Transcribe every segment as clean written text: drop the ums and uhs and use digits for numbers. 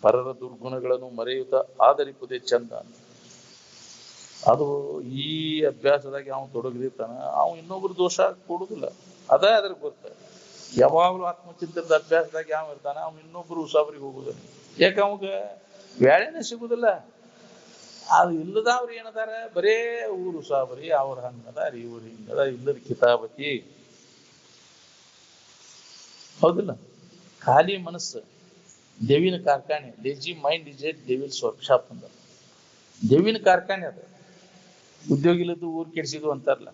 ಪರರ ದುರ್ಗುಣಗಳನ್ನು ಮರೆಯುತ್ತಾ ಆದರಿಪುದೇ ಚಂದ. ಅದು ಈ ಅಭ್ಯಾಸದಾಗ ಅವನು ತೊಡಗಿರ್ತಾನ, ಅವನು ಇನ್ನೊಬ್ರು ದೋಷ ಕೊಡುದಿಲ್ಲ. ಅದೇ ಅದ್ರ ಗೊತ್ತ. ಯಾವಾಗ್ಲೂ ಆತ್ಮಚಿಂತನದ ಅಭ್ಯಾಸದಾಗ ಯಾವ ಇರ್ತಾನ, ಅವ್ನು ಇನ್ನೊಬ್ರು ಉಸಾಬರಿಗೆ ಹೋಗುದಿಲ್ಲ. ಯಾಕ ಅವಾಗ ವ್ಯಾಳೆನೇ ಸಿಗುದಿಲ್ಲ. ಅದು ಇಲ್ಲದವ್ರು ಏನದಾರ, ಬರೇ ಊರು ಉಸಾಬರಿ, ಅವ್ರ ಹಂಗದ, ಇವ್ರು ಹಿಂಗದ, ಇಲ್ಲದ ಕಿತಾಬತಿ. ಹೌದಿಲ್ಲ? ಖಾಲಿ ಮನಸ್ಸು ದೇವಿನ ಕಾರ್ಖಾನೆ. Lazy mind is A devils workshop ಅಂತ. ದೇವಿನ ಕಾರ್ಖಾನೆ ಅದು. ಉದ್ಯೋಗ ಇಲ್ಲದ್ದು ಊರ್ ಕೆಡಿಸಿದ್ವು ಅಂತಾರಲ್ಲ.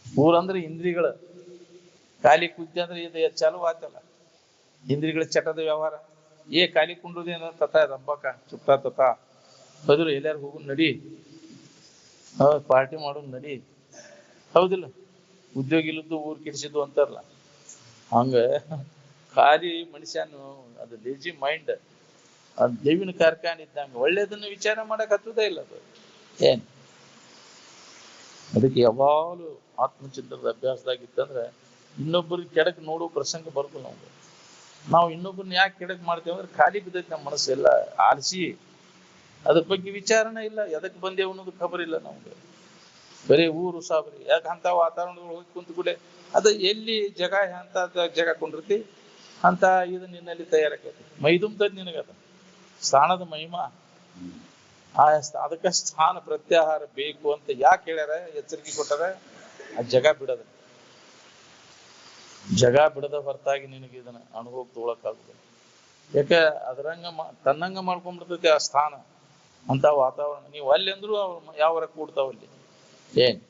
ಊರಂದ್ರೆ ಇಂದ್ರಿಯಗಳ ಖಾಲಿ ಕುದ್ದೆ ಅಂದ್ರೆ ಇದು ಚಾಲು ಆತಲ್ಲ. ಇಂದ್ರಿಯಗಳ ಚಟದ ವ್ಯವಹಾರ. ಖಾಲಿ ಕುಂಡ್ರದೇನ ತತ ರಂಬಕ ಚುಟ್ಟ ತತ ಹೌದಿಲ್ಲ? ಎಲ್ಲಾರು ಹೋಗು ನಡಿ, ಪಾರ್ಟಿ ಮಾಡೋದು ನಡಿ. ಹೌದಿಲ್ಲ? ಉದ್ಯೋಗ ಇಲ್ಲದ್ದು ಊರ್ ಕೆಡಿಸಿದ್ವು ಅಂತಾರಲ್ಲ. ಹಂಗ ಖಾಲಿ ಮನುಷ್ಯನು ಅದು ಲೇಜಿ ಮೈಂಡ್, ಅದು ದೇವಿನ ಕಾರ್ಖಾನೆ ಇದ್ದಂಗ. ಒಳ್ಳೇದನ್ನ ವಿಚಾರ ಮಾಡಕ್ ಹತ್ತದೇ ಇಲ್ಲ ಅದು. ಏನ್ ಅದಕ್ಕೆ ಯಾವಾಗಲೂ ಆತ್ಮಚಿಂತನದ ಅಭ್ಯಾಸದಾಗಿತ್ತಂದ್ರೆ ಇನ್ನೊಬ್ಬರಿಗೆ ಕೆಡಕ್ ನೋಡೋ ಪ್ರಸಂಗ ಬರ್ತದೆ ನಮ್ಗೆ. ನಾವು ಇನ್ನೊಬ್ಬರನ್ನ ಯಾಕೆ ಕೆಡಕ್ ಮಾಡ್ತೇವೆ ಅಂದ್ರೆ ಖಾಲಿ ಬಿದ್ದೈತೆ ನಮ್ಮ ಮನಸ್ಸೆಲ್ಲ ಆಲಿಸಿ. ಅದ್ರ ಬಗ್ಗೆ ವಿಚಾರನೇ ಇಲ್ಲ, ಎದಕ್ ಬಂದೇವು ಅನ್ನೋದು ಖಬರ್ ಇಲ್ಲ ನಮ್ಗೆ. ಬರೀ ಊರು ಸಾಬರಿ. ಯಾಕೆ ಅಂತ ವಾತಾವರಣದಲ್ಲಿ ಹೋಗಿ ಕುಂತ ಕೂಡಲೇ ಅದು ಎಲ್ಲಿ ಜಗ ಅಂತ ಜಗ ಕೊಂಡಿರ್ತಿ ಅಂತ ಇದು ನಿನ್ನಲ್ಲಿ ತಯಾರಾಕೈತಿ. ಮೈದುಂಬದ್ ನಿನಗದ ಸ್ಥಾನದ ಮಹಿಮಾ. ಅದಕ್ಕೆ ಸ್ಥಾನ ಪ್ರತ್ಯಾಹಾರ ಬೇಕು ಅಂತ ಯಾಕೆ ಹೇಳ್ಯಾರ, ಎಚ್ಚರಿಕೆ ಕೊಟ್ಟಾರ. ಆ ಜಗ ಬಿಡದ, ಜಗ ಬಿಡದ ಹೊರತಾಗಿ ನಿನಗೆ ಇದನ್ನ ಅನುಭವ ತಗೊಳಕ್ಕಾಗುದಿಲ್ಲ. ಯಾಕೆ ಅದರಂಗ ತನ್ನಂಗ ಮಾಡ್ಕೊಂಡ್ಬಿಡ್ತೈತಿ ಆ ಸ್ಥಾನ, ಅಂತ ವಾತಾವರಣ. ನೀವು ಅಲ್ಲಿ ಅಂದ್ರು ಅವ್ರು ಯಾವರ ಕೂಡ್ತಾವಲ್ಲಿ. ಏನ್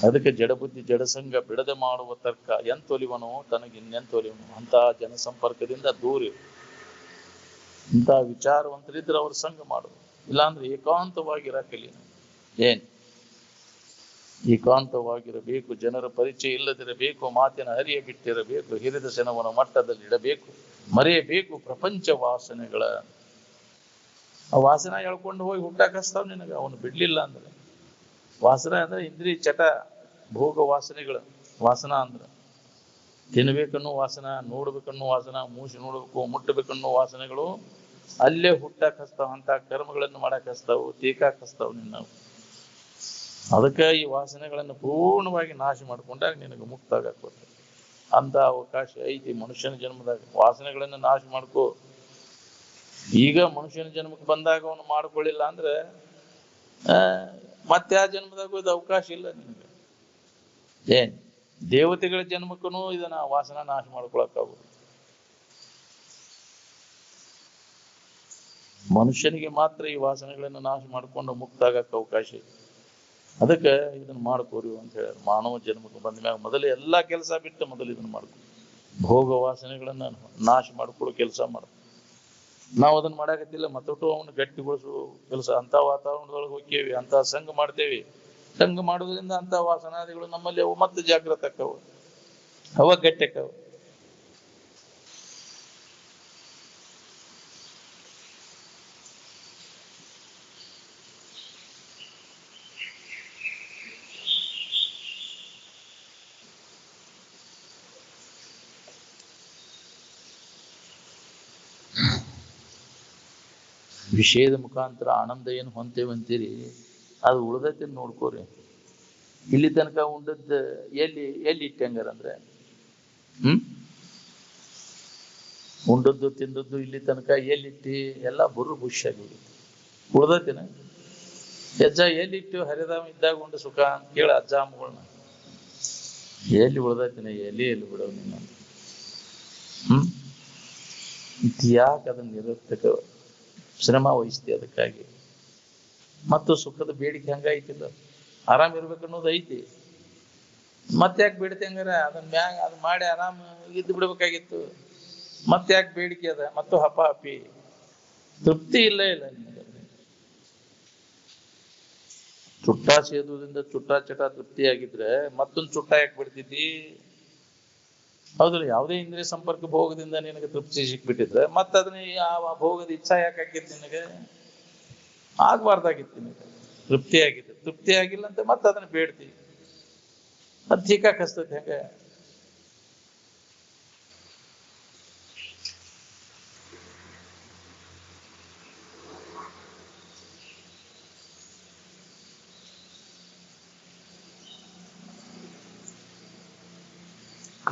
ಅದಕ್ಕೆ ಜಡಬುದ್ಧಿ ಜಡಸಂಗ ಬಿಡದೆ ಮಾಡುವ ತರ್ಕ ಎಂತೊಲಿವನೋ ತನಗೆ ಇನ್ನೆಂತೊಲಿವನು. ಅಂತ ಜನಸಂಪರ್ಕದಿಂದ ದೂರ. ಇಂಥ ವಿಚಾರವಂತರಿದ್ರೆ ಅವ್ರ ಸಂಘ ಮಾಡುದು. ಇಲ್ಲಾಂದ್ರೆ ಏಕಾಂತವಾಗಿರಕಲಿ. ಏನ್ ಏಕಾಂತವಾಗಿರಬೇಕು. ಜನರ ಪರಿಚಯ ಇಲ್ಲದಿರಬೇಕು. ಮಾತಿನ ಹರಿಯ ಬಿಟ್ಟಿರಬೇಕು. ಹಿರಿದ ಸೆನವನ ಮಟ್ಟದಲ್ಲಿ ಇಡಬೇಕು. ಮರೆಯಬೇಕು ಪ್ರಪಂಚ ವಾಸನೆಗಳ. ಆ ವಾಸನ ಹೇಳ್ಕೊಂಡು ಹೋಗಿ ಹುಟ್ಟಾಕಸ್ತಾವ್ ನಿನಗೆ, ಅವನು ಬಿಡ್ಲಿಲ್ಲ ಅಂದ್ರೆ. ವಾಸನ ಅಂದ್ರೆ ಇಂದ್ರಿಯ ಚಟ, ಭೋಗ ವಾಸನೆಗಳು. ವಾಸನ ಅಂದ್ರೆ ತಿನ್ಬೇಕನ್ನೋ ವಾಸನ, ನೋಡ್ಬೇಕನ್ನೋ ವಾಸನ, ಮೂಸಿ ನೋಡ್ಬೇಕು, ಮುಟ್ಟಬೇಕನ್ನೋ ವಾಸನೆಗಳು ಅಲ್ಲೇ ಹುಟ್ಟಾಕ್ ಹಸ್ತಾವ. ಅಂತ ಕರ್ಮಗಳನ್ನು ಮಾಡಕ್ ಹಸ್ತಾವು, ತೀಕಾಕ್ ಹಸ್ತಾವ್ ನಿನ್ನ. ಅದಕ್ಕೆ ಈ ವಾಸನೆಗಳನ್ನು ಪೂರ್ಣವಾಗಿ ನಾಶ ಮಾಡ್ಕೊಂಡಾಗ ನಿನಗೆ ಮುಕ್ತ ಆಗಕ್ ಬರ್ತದೆ. ಅಂತ ಅವಕಾಶ ಐತಿ ಮನುಷ್ಯನ ಜನ್ಮದಾಗ. ವಾಸನೆಗಳನ್ನು ನಾಶ ಮಾಡ್ಕೋ. ಈಗ ಮನುಷ್ಯನ ಜನ್ಮಕ್ಕೆ ಬಂದಾಗ ಅವನು ಮಾಡ್ಕೊಳ್ಳಿಲ್ಲ ಅಂದ್ರೆ ಮತ್ತೆ ಆ ಜನ್ಮದಾಗ ಇದು ಅವಕಾಶ ಇಲ್ಲ ನಿನಗೆ. ಏನ್ ದೇವತೆಗಳ ಜನ್ಮಕ್ಕೂ ಇದನ್ನ ವಾಸನ ನಾಶ ಮಾಡ್ಕೊಳಕ್ಕಾಗುದು. ಮನುಷ್ಯನಿಗೆ ಮಾತ್ರ ಈ ವಾಸನೆಗಳನ್ನು ನಾಶ ಮಾಡ್ಕೊಂಡು ಮುಕ್ತ ಆಗಕ್ಕೆ ಅವಕಾಶ ಇದೆ. ಅದಕ್ಕೆ ಇದನ್ನ ಮಾಡ್ಕೋರಿ ಅಂತ ಹೇಳಿ ಮಾನವ ಜನ್ಮಕ್ಕೆ ಬಂದ ಮ್ಯಾಗ ಮೊದಲೇ ಎಲ್ಲಾ ಕೆಲಸ ಬಿಟ್ಟು ಮೊದಲು ಇದನ್ನ ಮಾಡ್ಕೊ. ಭೋಗ ವಾಸನೆಗಳನ್ನ ನಾಶ ಮಾಡ್ಕೊಳ್ಳೋ ಕೆಲಸ ಮಾಡ. ನಾವು ಅದನ್ನ ಮಾಡಾಕತ್ತಿಲ್ಲ. ಮತ್ತೊಟ್ಟು ಅವನು ಗಟ್ಟಿಗೊಳಿಸೋ ಕೆಲಸ. ಅಂತ ವಾತಾವರಣದೊಳಗೆ ಹೋಗ್ತೇವಿ, ಅಂತ ಸಂಘ ಮಾಡ್ತೇವಿ. ಸಂಘ ಮಾಡೋದ್ರಿಂದ ಅಂತ ವಾಸನಾದಿಗಳು ನಮ್ಮಲ್ಲಿ ಅವು ಮತ್ತೆ ಜಾಗೃತ ಆಕ್ಕವು, ಅವ ಗಟ್ಟಿ ಆಕ್ಕವು. ವಿಷಯದ ಮುಖಾಂತರ ಆನಂದ ಏನು ಹೊಂತೇವಂತೀರಿ, ಅದು ಉಳ್ದೈತಿ ನೋಡ್ಕೋರಿ. ಇಲ್ಲಿ ತನಕ ಉಂಡದ್ದು ಎಲ್ಲಿ ಇಟ್ಟಂಗಾರ ಅಂದ್ರೆ ಉಂಡದ್ದು ತಿಂದದ್ದು ಇಲ್ಲಿ ತನಕ ಎಲ್ಲಿಟ್ಟಿ ಎಲ್ಲ ಬುರ್ರು ಖುಷಿಯಾಗಿ ಉಳ್ದೈತಿನ. ಅಜ್ಜ ಎಲ್ಲಿಟ್ಟು ಹರಿದಾಮ ಇದ್ದಾಗ ಉಂಡು ಸುಖ ಅಂತ ಕೇಳ ಅಜ್ಜ ಅಮ್ಮಗಳನ್ನ. ಎಲ್ಲಿ ಉಳ್ದೈತಿನ, ಎಲ್ಲಿ ಬಿಡವ್ ನೀನು. ಯಾಕೆ ಅದನ್ನ ನಿರರ್ಥಕ ಶ್ರಮ ವಹಿಸ್ತಿ ಅದಕ್ಕಾಗಿ. ಮತ್ತು ಸುಖದ ಬೇಡಿಕೆ ಹಂಗೈತಿಲ್ಲ. ಆರಾಮ್ ಇರ್ಬೇಕನ್ನೋದು ಐತಿ. ಮತ್ತೆ ಯಾಕೆ ಬೇಡಿಕೆ ಹಂಗಾರ? ಅದನ್ನ ಮ್ಯಾಗ ಅದ್ ಮಾಡಿ ಆರಾಮ್ ಇದ್ದು ಬಿಡ್ಬೇಕಾಗಿತ್ತು. ಮತ್ತೆ ಯಾಕೆ ಬೇಡಿಕೆ ಅದ? ಮತ್ತು ಹಪ ಹಪಿ ತೃಪ್ತಿ ಇಲ್ಲ ನಿಮಗೆ. ಚುಟ್ಟ ಸೇದುವುದರಿಂದ ಚುಟ್ಟಾ ಚಟ ತೃಪ್ತಿ ಆಗಿದ್ರೆ ಮತ್ತೊಂದು ಚುಟ್ಟ ಯಾಕೆ ಬಿಡ್ತಿದ್ದಿ? ಹೌದಲ್ಲ? ಯಾವುದೇ ಇಂದ್ರಿಯ ಸಂಪರ್ಕ ಭೋಗದಿಂದ ನಿನಗೆ ತೃಪ್ತಿ ಸಿಕ್ಬಿಟ್ಟಿದ್ರೆ ಮತ್ತೆ ಅದನ್ನ ಯಾವ ಭೋಗದ ಇಚ್ಛಾ ಯಾಕೆ ಹಾಕಿತ್ತು ನಿನಗೆ? ಆಗ್ಬಾರ್ದಾಗಿತ್ತು ನಿನಗೆ. ತೃಪ್ತಿ ಆಗಿತ್ತು, ತೃಪ್ತಿ ಆಗಿಲ್ಲ ಅಂತ ಮತ್ತೆ ಅದನ್ನ ಬೇಡ್ತಿ. ಅದು ಠೀಕಾಕ್ ಹಸ್ತೈತಿ. ಹೆಂಗ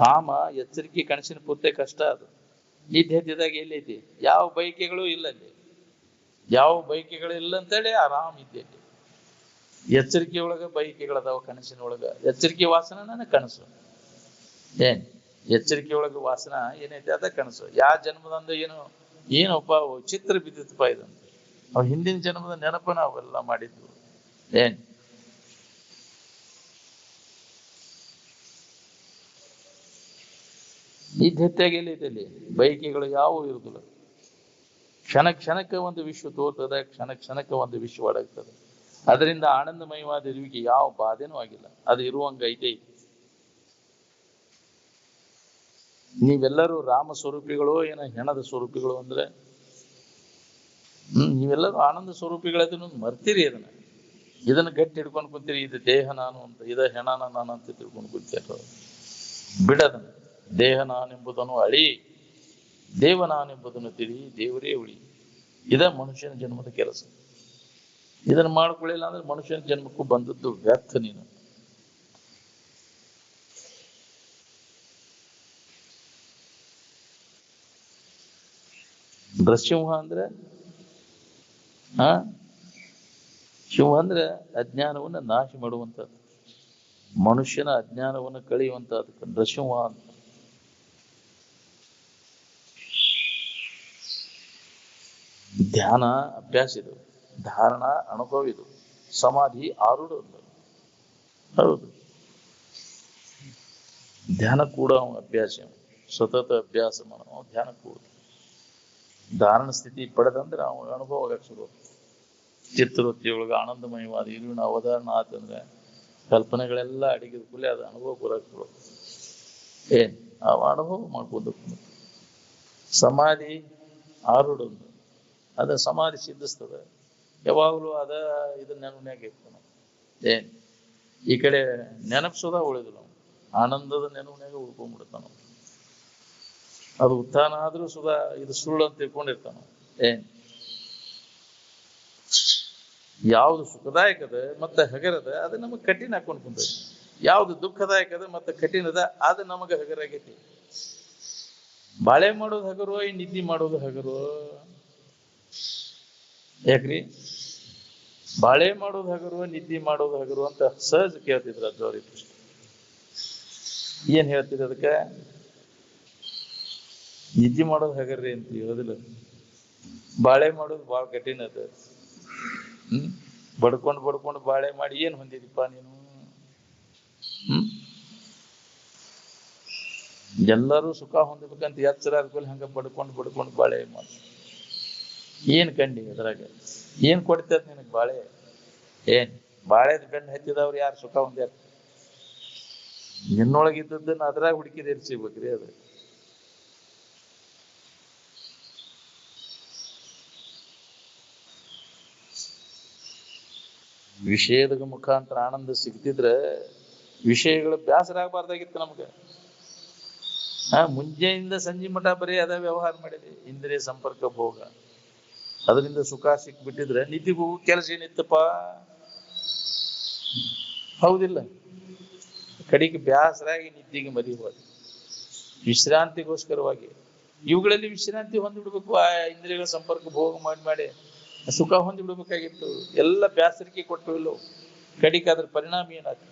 ಕಾಮ ಎಚ್ಚರಿಕೆ ಕನಸಿನ ಪೂರ್ತಿ ಕಷ್ಟ ಅದು. ನಿದ್ದೆ ಹತ್ತಿದಾಗ ಎಲ್ಲೈತಿ? ಯಾವ ಬಯಕೆಗಳು ಇಲ್ಲ ಅಲ್ಲಿ, ಯಾವ ಬಯಕೆಗಳು ಇಲ್ಲ ಅಂತೇಳಿ ಆರಾಮ್ ಇದ್ದೆ. ಎಚ್ಚರಿಕೆ ಒಳಗ ಬಯಕೆಗಳದಾವ, ಕನಸಿನ ಒಳಗ ಎಚ್ಚರಿಕೆ ವಾಸನ ನನ್ನ ಕನಸು. ಏನ್ ಎಚ್ಚರಿಕೆ ಒಳಗ ವಾಸನ ಏನೈತಿ ಅದ ಕನಸು. ಯಾವ ಜನ್ಮದಂದು ಏನಪ್ಪ ಚಿತ್ರ ಬಿದ್ದಿತ್ತಪ್ಪ ಇದಂತ, ಅವ್ ಹಿಂದಿನ ಜನ್ಮದ ನೆನಪನ ಅವೆಲ್ಲ ಮಾಡಿದ್ವು. ಏನ್ ಈ ದೆತ್ತಾಗಿ ಎಲ್ಲೈತಿ ಅಲ್ಲಿ? ಬಯಕೆಗಳು ಯಾವುವು ಇರುದಿಲ್ಲ. ಕ್ಷಣಕ್ಕೆ ಒಂದು ವಿಶ್ವ ತೋರ್ತದೆ, ಕ್ಷಣಕ್ಕೆ ಒಂದು ವಿಶ್ವ ಒಡಗ್ತದೆ. ಅದರಿಂದ ಆನಂದಮಯವಾದ ಇರುವಿಕೆ ಯಾವ ಬಾಧೆನೂ ಆಗಿಲ್ಲ, ಅದು ಇರುವಂಗ ಐತೆ. ನೀವೆಲ್ಲರೂ ರಾಮ ಸ್ವರೂಪಿಗಳು ಏನ ಹೆಣದ ಸ್ವರೂಪಿಗಳು ಅಂದ್ರೆ ನೀವೆಲ್ಲರೂ ಆನಂದ ಸ್ವರೂಪಿಗಳದನ್ನು ಮರ್ತೀರಿ. ಇದನ್ನ ಗಟ್ಟಿ ಹಿಡ್ಕೊಂಡು ಕೂತೀರಿ. ಇದು ದೇಹ ನಾನು ಅಂತ, ಇದ ಹೆಣನ ನಾನು ಅಂತ ತಿಳ್ಕೊಂಡು ಕೂತೀರ. ಬಿಡದನ್ನ. ದೇಹ ನಾನೆಂಬುದನ್ನು ಅಳಿ, ದೇವ ನಾನೆಂಬುದನ್ನು ತಿಳಿ, ದೇವರೇ ಉಳಿ. ಇದ ಮನುಷ್ಯನ ಜನ್ಮದ ಕೆಲಸ. ಇದನ್ನ ಮಾಡ್ಕೊಳ್ಳಿಲ್ಲ ಅಂದ್ರೆ ಮನುಷ್ಯನ ಜನ್ಮಕ್ಕೂ ಬಂದದ್ದು ವ್ಯರ್ಥ. ನೀನು ನೃಸಿಂಹ ಅಂದ್ರೆ ಶಿವ ಅಂದ್ರೆ ಅಜ್ಞಾನವನ್ನ ನಾಶ ಮಾಡುವಂಥದ್ದು, ಮನುಷ್ಯನ ಅಜ್ಞಾನವನ್ನು ಕಳೆಯುವಂತಹದಕ್ಕೆ ನೃಸಿಂಹ ಅಂತ. ಧ್ಯಾನ ಅಭ್ಯಾಸ ಇದು, ಧಾರಣ ಅನುಭವ ಇದು, ಸಮಾಧಿ ಆರೂಢ. ಹೌದು, ಧ್ಯಾನ ಕೂಡ ಅಭ್ಯಾಸ, ಸತತ ಅಭ್ಯಾಸ ಮಾಡೋ ಧ್ಯಾನ ಕೂಡ. ಧಾರಣ ಸ್ಥಿತಿ ಪಡೆದಂದ್ರೆ ಅವ ಅನುಭವ ಶುರು. ಚಿತ್ರವೃತ್ತಿಯೊಳಗೆ ಆನಂದಮಯವಾದ ಇರುವಿನ ಅವಧಾರಣ ಆತಂದ್ರೆ ಕಲ್ಪನೆಗಳೆಲ್ಲ ಅಡಿಗಿದ ಕೂಲಿ ಅದು ಅನುಭವ ಬರಕ್ ಏನ್ ಅವ ಅನುಭವ ಮಾಡ್ಬೋದು. ಸಮಾಧಿ ಆರೂಢ, ಅದ ಸಮಾಧಿ ಸಿದ್ಧಿಸ್ತದೆ ಯಾವಾಗಲೂ. ಅದ ಇದನ್ನ ನೆನಪಿನಾಗ ಇರ್ತಾನ. ಏನ್ ಈ ಕಡೆ ನೆನಪಿಸೋದ ಉಳಿದಿಲ್ಲ, ಆನಂದದ ನೆನಪಿನಾಗ ಉಳ್ಕೊಂಡ್ಬಿಡ್ತಾನ. ಅದು ಉತ್ಥಾನ ಆದ್ರೂ ಸುಧಾ ಇದು ಸುಳ್ಳು ಅಂತ ತಿಳ್ಕೊಂಡಿರ್ತಾನ. ಏನ್ ಯಾವ್ದು ಸುಖದಾಯಕದ ಮತ್ತೆ ಹಗರದ ಅದು ನಮಗ್ ಕಠಿಣ ಹಾಕೊಂಡು ಕುಂತ, ಯಾವ್ದು ದುಃಖದಾಯಕದ ಮತ್ತೆ ಕಠಿಣದ ಅದು ನಮಗ ಹಗರಾಗೈತಿ. ಬಾಳೆ ಮಾಡೋದು ಹಗರು, ಈ ನಿದ್ದೆ ಮಾಡೋದು ಹಗರು. ಯಾಕ್ರಿ ಬಾಳೆ ಮಾಡೋದು ಹಗರು, ನಿದ್ದೆ ಮಾಡೋದು ಹಗರು ಅಂತ ಸಹಜ ಕೇಳ್ತಿದ್ರ ಅಜ್ಜವ್ರಿ. ಏನ್ ಹೇಳ್ತಿದ್ರು ಅದಕ್ಕೆ? ನಿದ್ದೆ ಮಾಡೋದು ಹಗರ್ರಿ ಅಂತ ಹೇಳೋದಿಲ್ಲ, ಬಾಳೆ ಮಾಡೋದು ಬಾಳ ಕಠಿಣ ಅದ. ಬಡ್ಕೊಂಡು ಬಾಳೆ ಮಾಡಿ ಏನ್ ಹೊಂದಿದೀಪ ನೀನು? ಎಲ್ಲರೂ ಸುಖ ಹೊಂದಬೇಕಂತ ಎಚ್ಚರ ಆದ್ಮೇಲೆ ಹಂಗ ಬಡ್ಕೊಂಡು ಬಾಳೆ ಮಾಡಿ ಏನ್ ಕಂಡಿ ಅದ್ರಾಗ? ಏನ್ ಕೊಡ್ತದ ನಿನಗ್ ಬಾಳೆ? ಏನ್ ಬಾಳೆದ ಬೆಣ್ಣ ಹಚ್ಚಿದವ್ರು ಯಾರು ಸುಖ ಹೊಂದ್ಯಾರ? ನಿನ್ನೊಳಗಿದ್ದದನ್ನ ಅದ್ರಾಗ ಹುಡುಕಿದ ಇರ್ಸಿಬೇಕ್ರಿ. ಅದು ವಿಷಯದ ಮುಖಾಂತರ ಆನಂದ ಸಿಗ್ತಿದ್ರೆ ವಿಷಯಗಳು ಬ್ಯಾಸರ ಆಗಬಾರ್ದಾಗಿತ್ತು ನಮ್ಗೆ. ಮುಂಜಾನೆಯಿಂದ ಸಂಜೆ ಮಠ ಬರೀ ಅದ ವ್ಯವಹಾರ ಮಾಡಿದೆ, ಇಂದ್ರಿಯ ಸಂಪರ್ಕ ಭೋಗ. ಅದರಿಂದ ಸುಖ ಸಿಕ್ಬಿಟ್ಟಿದ್ರೆ ನಿದ್ದಿಗೂ ಕೆಲಸ ಏನಿತ್ತಪ್ಪ? ಹೌದಿಲ್ಲ? ಕಡೆಗೆ ಬ್ಯಾಸರಾಗಿ ನಿದ್ದಿಗೆ ಮರಿಬೋದು, ವಿಶ್ರಾಂತಿಗೋಸ್ಕರವಾಗಿ. ಇವುಗಳಲ್ಲಿ ವಿಶ್ರಾಂತಿ ಹೊಂದಿಬಿಡ್ಬೇಕು. ಆ ಇಂದ್ರಿಯಗಳ ಸಂಪರ್ಕ ಭೋಗ ಮಾಡಿ ಸುಖ ಹೊಂದಿಬಿಡ್ಬೇಕಾಗಿತ್ತು. ಎಲ್ಲ ಬ್ಯಾಸರಿಕೆ ಕೊಟ್ಟು ಇಲ್ಲೋ ಕಡಿಕೆ ಅದ್ರ ಪರಿಣಾಮ ಏನಾಗ್ತದೆ?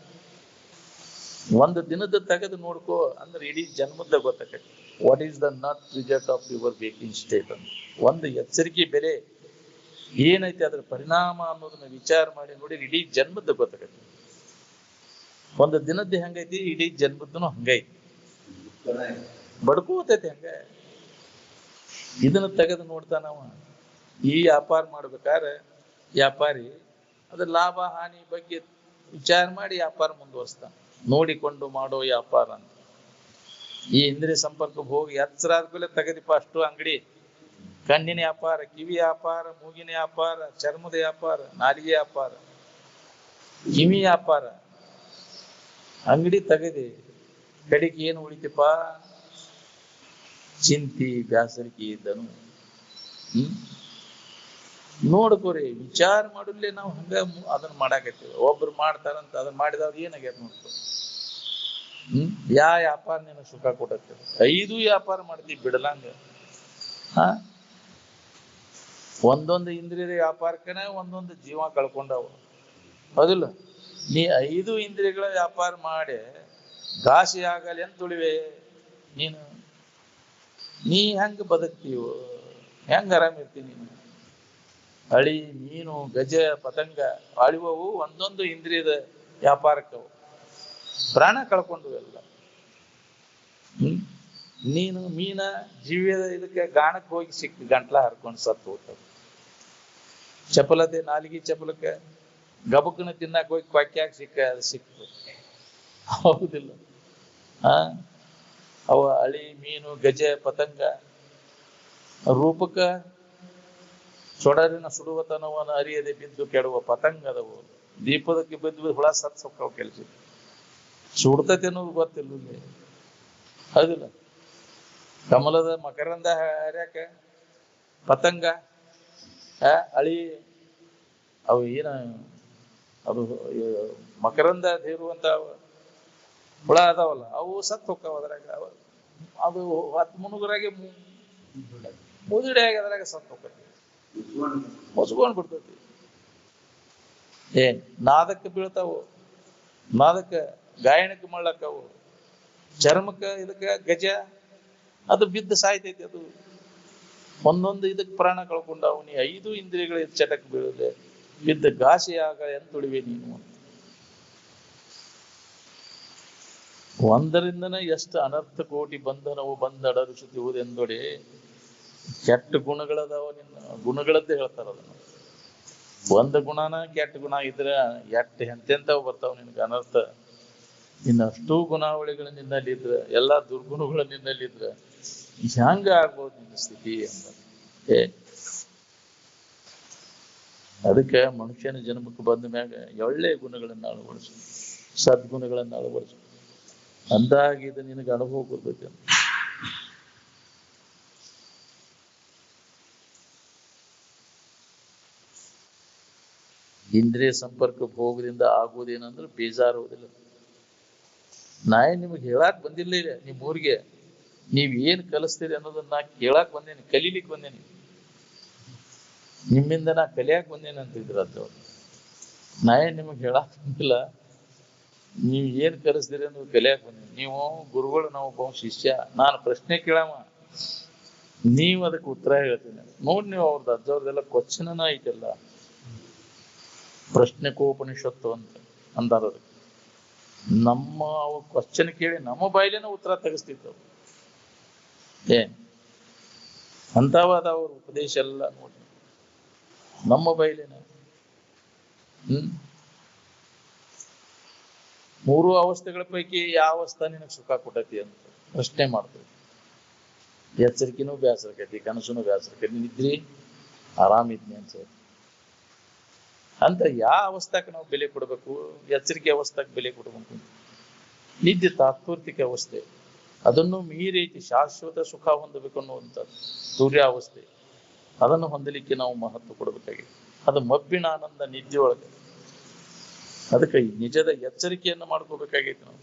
ಒಂದು ದಿನದ ತೆಗೆದು ನೋಡ್ಕೋ ಅಂದ್ರೆ ಇಡೀ ಜನ್ಮದ ಗೊತ್ತಾಗತ್ತೆ. What is the not result of your baking state ಅಂತ. ಒಂದು ಎಚ್ಚರಿಕೆ ಬೆಲೆ ಏನೈತೆ ಅದ್ರ ಪರಿಣಾಮ ಅನ್ನೋದನ್ನ ವಿಚಾರ ಮಾಡಿ ನೋಡಿ, ಇಡೀ ಜನ್ಮದ ಗೊತ್ತಾಗತ್ತೆ. ಒಂದು ದಿನದ್ದು ಹೆಂಗೈತಿ, ಇಡೀ ಜನ್ಮದ್ದನು ಹಂಗೈತಿ, ಬಡ್ಕೋತೈತಿ ಹಂಗ. ಇದನ್ನ ತೆಗೆದು ನೋಡ್ತಾನವ. ಈ ವ್ಯಾಪಾರ ಮಾಡ್ಬೇಕಾದ್ರೆ ವ್ಯಾಪಾರಿ ಅದ್ರ ಲಾಭ ಹಾನಿ ಬಗ್ಗೆ ವಿಚಾರ ಮಾಡಿ ವ್ಯಾಪಾರ ಮುಂದುವರಿಸ್ತಾನ. ನೋಡಿಕೊಂಡು ಮಾಡೋ ವ್ಯಾಪಾರ ಅಂತ. ಈ ಇಂದ್ರಿಯ ಸಂಪರ್ಕ ಹೋಗಿ ಎಚ್ಚರ ಆದ್ಮೇಲೆ ತೆಗೆದಿಪ್ಪ ಅಷ್ಟು ಅಂಗಡಿ. ಕಣ್ಣಿನ ವ್ಯಾಪಾರ, ಕಿವಿ ವ್ಯಾಪಾರ, ಮೂಗಿನ ವ್ಯಾಪಾರ, ಚರ್ಮದ ವ್ಯಾಪಾರ, ನಾಲಿಗೆ ವ್ಯಾಪಾರ, ಕಿವಿ ವ್ಯಾಪಾರ, ಅಂಗಡಿ ತೆಗೆದಿ ಕಡೆಗೆ ಏನು ಉಳಿತಪ್ಪ? ಚಿಂತಿ ಬ್ಯಾಸರಿಕೆ ಇದ್ದನು. ನೋಡ್ಕೋರಿ, ವಿಚಾರ ಮಾಡಲೇ ನಾವು ಹಂಗ ಅದನ್ನ ಮಾಡಾಕತ್ತೀವಿ. ಒಬ್ರು ಮಾಡ್ತಾರಂತ ಅದನ್ನ ಮಾಡಿದವ್ರು ಏನಾಗ್ಯಾರ ನೋಡ್ಕೊ. ಯಾ ವ್ಯಾಪಾರ ನಿನಗೆ ಸುಖ ಕೊಡತ್ತೆ? 5 ವ್ಯಾಪಾರ ಮಾಡ್ತೀವಿ ಬಿಡಲಂಗ. ಒಂದೊಂದು ಇಂದ್ರಿಯದ ವ್ಯಾಪಾರಕ್ಕನೆ ಒಂದೊಂದು ಜೀವ ಕಳ್ಕೊಂಡವ, ಹೌದಿಲ್ಲ? ನೀ 5 ಇಂದ್ರಿಯಗಳ ವ್ಯಾಪಾರ ಮಾಡಿ ಘಾಸಿ ಆಗಲಿ ಅಂತ ತುಳಿವೆ ನೀನು. ನೀ ಹೆಂಗ ಬದುಕ್ತೀವೋ, ಹೆಂಗ ಆರಾಮಿರ್ತೀನಿ ನೀನು? ಹಳಿ, ಮೀನು, ಗಜ, ಪತಂಗ ಅಳಿವವು ಒಂದೊಂದು ಇಂದ್ರಿಯದ ವ್ಯಾಪಾರಕ್ಕವು, ಪ್ರಾಣ ಕಳ್ಕೊಂಡು ಎಲ್ಲ. ನೀನು ಮೀನ ಜೀವ್ಯದ ಇದಕ್ಕೆ ಗಾಣಕ್ಕೆ ಹೋಗಿ ಸಿಕ್ಕು ಗಂಟ್ಲ ಹರ್ಕೊಂಡು ಸತ್ತು ಹೋಗ್ತದೆ. ಚಪಲತೆ ನಾಲಿಗೆ ಚಪಲಕ್ಕೆ ಗಬಕ್ಕನ ತಿನ್ನಕ್ ಹೋಗಿ ಕ್ವಾಕ್ಯಾಗ ಅದು ಸಿಕ್ತು, ಹೌದಿಲ್ಲ? ಅವ ಅಳಿ, ಮೀನು, ಗಜ, ಪತಂಗ ರೂಪಕ್ಕ ಸೊಡರಿನ ಸುಡುವತನವನ್ನು ಅರಿಯದೆ ಬಿದ್ದು ಕೆಡುವ ಪತಂಗದವು. ದೀಪದಕ್ಕೆ ಬಿದ್ದು ಹುಳ ಸತ್ ಸೊಕ್ಕವು ಕೆಲಸ ಸುಡ್ತತಿ ಅನ್ನೋದು ಗೊತ್ತಿಲ್ಲ, ಹೌದಿಲ್ಲ? ಕಮಲದ ಮಕರಂದ ಹರ್ಯಾಕ ಪತಂಗ ಅಳಿ ಅವು ಏನ ಅದು ಮಕರಂದ ಇರುವಂತ ಹುಳ ಅದಾವಲ್ಲ, ಅವು ಸತ್ ಹೊಕ್ಕವ ಅದ್ರಾಗ. ಅದು 10 ಮುನುಗರಾಗೆ ಮುದುಡಿಯಾಗಿ ಅದ್ರಾಗ ಸತ್ ಹೊಕ್ಕತಿ, ಹೊಸ್ಕೊಂಡ್ ಬಿಡ್ತತಿ. ನಾದಕ್ಕೆ ಬೀಳ್ತಾವು, ನಾದಕ್ಕೆ ಗಾಯನಕ್ಕೆ ಮಾಡ್ಲಕ್ಕವು, ಚರ್ಮಕ್ಕೆ ಇದಕ್ಕೆ ಗಜ ಅದು ಬಿದ್ದು ಸಾಯ್ತೈತಿ. ಅದು ಒಂದೊಂದು ಇದಕ್ಕೆ ಪ್ರಾಣ ಕಳ್ಕೊಂಡಾವು. ನೀ 5 ಇಂದ್ರಿಯಗಳ ಚಟಕ್ಕೆ ಬೀಳದೆ ಬಿದ್ದ ಘಾಸಿ ಆಗ ಎಂತುಳಿವೆ ನೀನು. ಒಂದರಿಂದನೇ ಎಷ್ಟು ಅನರ್ಥ ಕೋಟಿ ಬಂಧನವು ಬಂದಡರಿಸುತ್ತಿರುವುದೆಂದೊಡೆ. ಕೆಟ್ಟ ಗುಣಗಳದಾವ, ನಿನ್ನ ಗುಣಗಳದ್ದೇ ಹೇಳ್ತಾರ ಅದನ್ನ. ಒಂದು ಗುಣನ ಕೆಟ್ಟ ಗುಣ ಇದ್ರೆ ಎಂತೆಂತವು ಬರ್ತಾವ ನಿನ್ಗೆ ಅನರ್ಥ. ಇನ್ನಷ್ಟು ಗುಣಾವಳಿಗಳು ನಿನ್ನಲ್ಲಿದ್ರೆ, ಎಲ್ಲಾ ದುರ್ಗುಣಗಳು ನಿನ್ನಲ್ಲಿದ್ರೆ ಹೆಂಗ ಆಗ್ಬೋದು ನಿನ್ನ ಸ್ಥಿತಿ ಅಂತ. ಅದಕ್ಕೆ ಮನುಷ್ಯನ ಜನ್ಮಕ್ಕೆ ಬಂದ ಮ್ಯಾಗ ಒಳ್ಳೆ ಗುಣಗಳನ್ನ ಅಳವಡಿಸು, ಸದ್ಗುಣಗಳನ್ನ ಅಳವಡಿಸು, ಅಂದಾಗಿ ಇದು ನಿನಗೆ ಅನುಭವ ಕೊಡ್ಬೇಕು ಅಂತ. ಇಂದ್ರಿಯ ಸಂಪರ್ಕ ಭೋಗದಿಂದ ಆಗುವುದೇನಂದ್ರೆ ಬೇಜಾರುವುದಿಲ್ಲ. ನಿಮಗೆ ಹೇಳಾಕ್ ಬಂದಿಲ್ಲ ಇಲ್ಲ, ನಿಮ್ ಊರಿಗೆ ನೀವ್ ಏನ್ ಕಲಿಸ್ತೀರಿ ಅನ್ನೋದನ್ನ ನಾ ಕೇಳಾಕ್ ಬಂದೇನಿ, ಕಲೀಲಿಕ್ಕೆ ಬಂದೇನಿ. ನಿಮ್ಮಿಂದ ನಾ ಕಲಿಯಾಕ್ ಬಂದೇನೆ ಅಂತಿದ್ರು ಅದ್ದವ್ರು. ನಿಮಗೆ ಹೇಳಾಕ್ ಬಂದಿಲ್ಲ, ನೀವ್ ಏನ್ ಕಲಿಸ್ತೀರಿ ಅನ್ನೋದು ಕಲಿಯಾಕ್ ಬಂದೇನಿ. ನೀವು ಗುರುಗಳು, ನಾವು ಶಿಷ್ಯ, ನಾನು ಪ್ರಶ್ನೆ ಕೇಳವ, ನೀವು ಅದಕ್ಕೆ ಉತ್ತರ ಹೇಳ್ತೀನಿ ನೋಡಿ. ನೀವು ಅವ್ರದ್ದು ಅಜ್ಜವ್ರದೆಲ್ಲ ಕ್ವಶನ್ ಐತೆಲ್ಲ, ಪ್ರಶ್ನೆಕೋಪನಿಷತ್ತು ಅಂತ ಅಂದಾರ. ನಮ್ಮ ಕ್ವಶನ್ ಕೇಳಿ ನಮ್ಮ ಬಾಯಿಲೇನ ಉತ್ತರ ತೆಗಿಸ್ತಿತ್ತು. ಅಂತವಾದ ಅವ್ರ ಉಪದೇಶ ಎಲ್ಲ ನೋಡಿ ನಮ್ಮ ಬೈಲಿನ. 3 ಅವಸ್ಥೆಗಳ ಪೈಕಿ ಯಾವ ಅವಸ್ಥೆ ನಿನಗೆ ಸುಖ ಕೊಟ್ಟತಿ ಅಂತ ಪ್ರಶ್ನೆ ಮಾಡ್ತೀವಿ. ಎಚ್ಚರಿಕೆನೂ ಬೇಸರಕೈತಿ, ಕನಸುನು ಬೇಸರಕೈತಿ, ನಿದ್ರಿ ಆರಾಮಿದ್ನಿ ಅನ್ಸೈತಿ. ಅಂತ ಯಾವ ಅವಸ್ಥೆಗೆ ನಾವು ಬೆಲೆ ಕೊಡ್ಬೇಕು? ಎಚ್ಚರಿಕೆ ಅವಸ್ಥೆಗೆ ಬೆಲೆ ಕೊಡ್ಬೇಕು. ನಿದ್ದೆ ತಾತ್ಪೂರ್ತಿಕ ಅವಸ್ಥೆ, ಅದನ್ನು ಮೀರೈತಿ ಶಾಶ್ವತ ಸುಖ ಹೊಂದಬೇಕು ಅನ್ನುವಂಥದ್ದು ಸೂರ್ಯಾವಸ್ಥೆ. ಅದನ್ನು ಹೊಂದಲಿಕ್ಕೆ ನಾವು ಮಹತ್ವ ಕೊಡಬೇಕಾಗಿದೆ. ಅದು ಮಬ್ಬಿನ ಆನಂದ ನಿದ್ದೆಯೊಳಗೆ. ಅದಕ್ಕೆ ನಿಜದ ಎಚ್ಚರಿಕೆಯನ್ನು ಮಾಡ್ಕೋಬೇಕಾಗೈತಿ. ನಾವು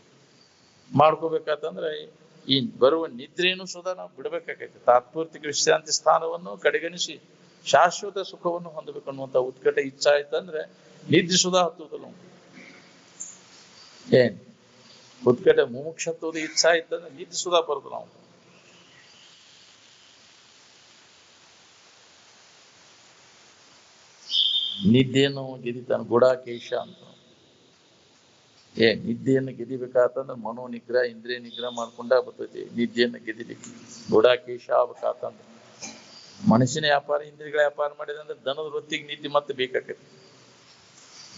ಮಾಡ್ಕೋಬೇಕಾತಂದ್ರೆ ಈ ಬರುವ ನಿದ್ರೆಯನ್ನು ಸುಧಾ ನಾವು ಬಿಡಬೇಕಾಗೈತಿ. ತಾತ್ಪೂರ್ತಿಕ ವಿಶ್ರಾಂತಿ ಸ್ಥಾನವನ್ನು ಕಡೆಗಣಿಸಿ ಶಾಶ್ವತ ಸುಖವನ್ನು ಹೊಂದಬೇಕು ಅನ್ನುವಂಥ ಉತ್ಕಟ ಇಚ್ಛಾ ಆಯ್ತಂದ್ರೆ ನಿದ್ರೆ ಸುಧಾ ಹತ್ತುವುದಿಲ್ಲ. ಉತ್ಕಟ ಮುಮುಕ್ಷತ್ವದ ಇಚ್ಛಾ ಆಯ್ತಂದ್ರೆ ನಿದ್ರೆ ಸುಧಾ ಬರುದು. ನಾವು ನಿದ್ದೆಯನ್ನು ಗೆದಿತಾನ ಗುಡಾಕೇಶ ಅಂತ. ನಿದ್ದೆಯನ್ನು ಗೆದಿಬೇಕಾತಂದ್ರೆ ಮನೋ ನಿಗ್ರಹ, ಇಂದ್ರಿಯ ನಿಗ್ರಹ ಮಾಡ್ಕೊಂಡ ಬರ್ತೈತಿ. ನಿದ್ದೆಯನ್ನು ಗೆದಿಲಿಕ್ಕೆ ಗುಡಾಕೇಶ ಆಗ್ಬೇಕಂದ್ರೆ ಮನುಷ್ಯನ ವ್ಯಾಪಾರ, ಇಂದ್ರಿಯಗಳ ವ್ಯಾಪಾರ ಮಾಡಿದಂದ್ರೆ ದನದ ವೃತ್ತಿಗೆ ನಿದ್ದೆ ಮತ್ತೆ ಬೇಕಾಕೈತಿ.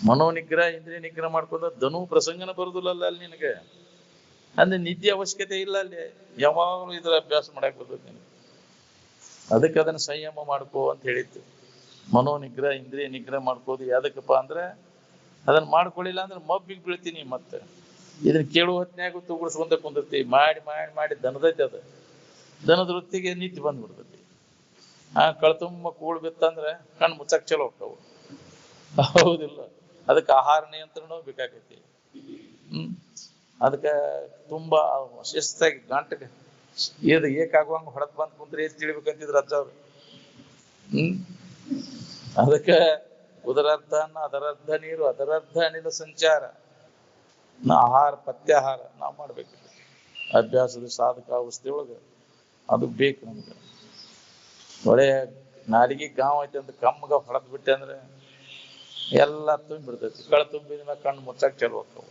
ಮನೋ ನಿಗ್ರಹ, ಇಂದ್ರಿಯ ನಿಗ್ರಹ ಮಾಡ್ಕೊಂಡ್ರೆ ದನು ಪ್ರಸಂಗನ ಬರುದಿಲ್ಲಲ್ಲ ಅಲ್ಲಿ ನಿನಗೆ. ಅಂದ್ರೆ ನಿದ್ದೆ ಅವಶ್ಯಕತೆ ಇಲ್ಲ ಅಲ್ಲಿ, ಯಾವಾಗಲೂ ಇದ್ರ ಅಭ್ಯಾಸ ಮಾಡಕ್ ಬರ್ತೈತಿ ನಿನಗೆ. ಅದಕ್ಕೆ ಅದನ್ನ ಸಂಯಮ ಮಾಡ್ಕೋ ಅಂತ ಹೇಳಿತ್ತು. ಮನೋ ನಿಗ್ರಹ, ಇಂದ್ರಿಯ ನಿಗ್ರಹ ಮಾಡ್ಕೋದು ಯಾದಕ್ಕಪ್ಪ ಅಂದ್ರೆ ಅದನ್ನ ಮಾಡ್ಕೊಳ್ಳಿಲ್ಲ ಅಂದ್ರೆ ಮಬ್ಬಿಗೆ ಬೀಳ್ತೀನಿ. ಮತ್ತೆ ಇದನ್ನ ಕೇಳುವ ಹೊತ್ನ್ಯಾಗ ತೂಗುಡಿಸ್ಕೊಂತ ಕುಂದಿರ್ತೀವಿ. ಮಾಡಿ ಮಾಡಿ ಮಾಡಿ ದನದೈತಿ ಅದು. ದನದ ವೃತ್ತಿಗೆ ನಿದ್ದೆ ಬಂದ್ಬಿಡ್ತೈತಿ. ಕಳ್ತುಂಬ ಕೂಳ್ ಬಿತ್ತಂದ್ರೆ ಕಣ್ಣು ಮುಚ್ಚಕ್ ಚಲೋ ಹೋಗ್ತಾವು, ಹೌದಿಲ್ಲ? ಅದಕ್ಕೆ ಆಹಾರ ನಿಯಂತ್ರಣವೂ ಬೇಕಾಗೈತಿ. ಅದಕ್ಕೆ ತುಂಬಾ ಶಿಸ್ತಾಗಿ ಗಂಟಗೆ ಇದು ಏಕಾಗುವಂಗ ಹೊಡೆದ್ ಬಂದ್ ಕುಂತ್ರೆ ಏನ್ ತಿಳಿಬೇಕಂತಿದ್ರು ಅಜ್ಜವ್ರು. ಅದಕ್ಕೆ ಉದರರ್ಧ ಅನ್ನ, ಅದರರ್ಧ ನೀರು, ಅದರರ್ಧ ಅನಿಲ ಸಂಚಾರ. ಆಹಾರ ಪಥ್ಯಾಹಾರ ನಾವು ಮಾಡ್ಬೇಕು. ಅಭ್ಯಾಸದ ಸಾಧಕ ಅವಸ್ಥೆಯೊಳಗ ಅದು ಬೇಕು ನಮ್ಗೆ. ಒಳ್ಳೆ ನಾಲಿಗೆ ಗಾಂವ್ ಐತೆ ಅಂತ ಕಮ್ಮಗ ಹೊಡೆದ್ ಬಿಟ್ಟೆ ಅಂದ್ರೆ ಎಲ್ಲ ತುಂಬಿ ಬಿಡ್ತೈತಿ. ಕಳೆ ತುಂಬಿದ ಕಣ್ಣು ಮುಚ್ಚಾಕ್ ಚಲೋ ಹೋಗ್ತಾವ.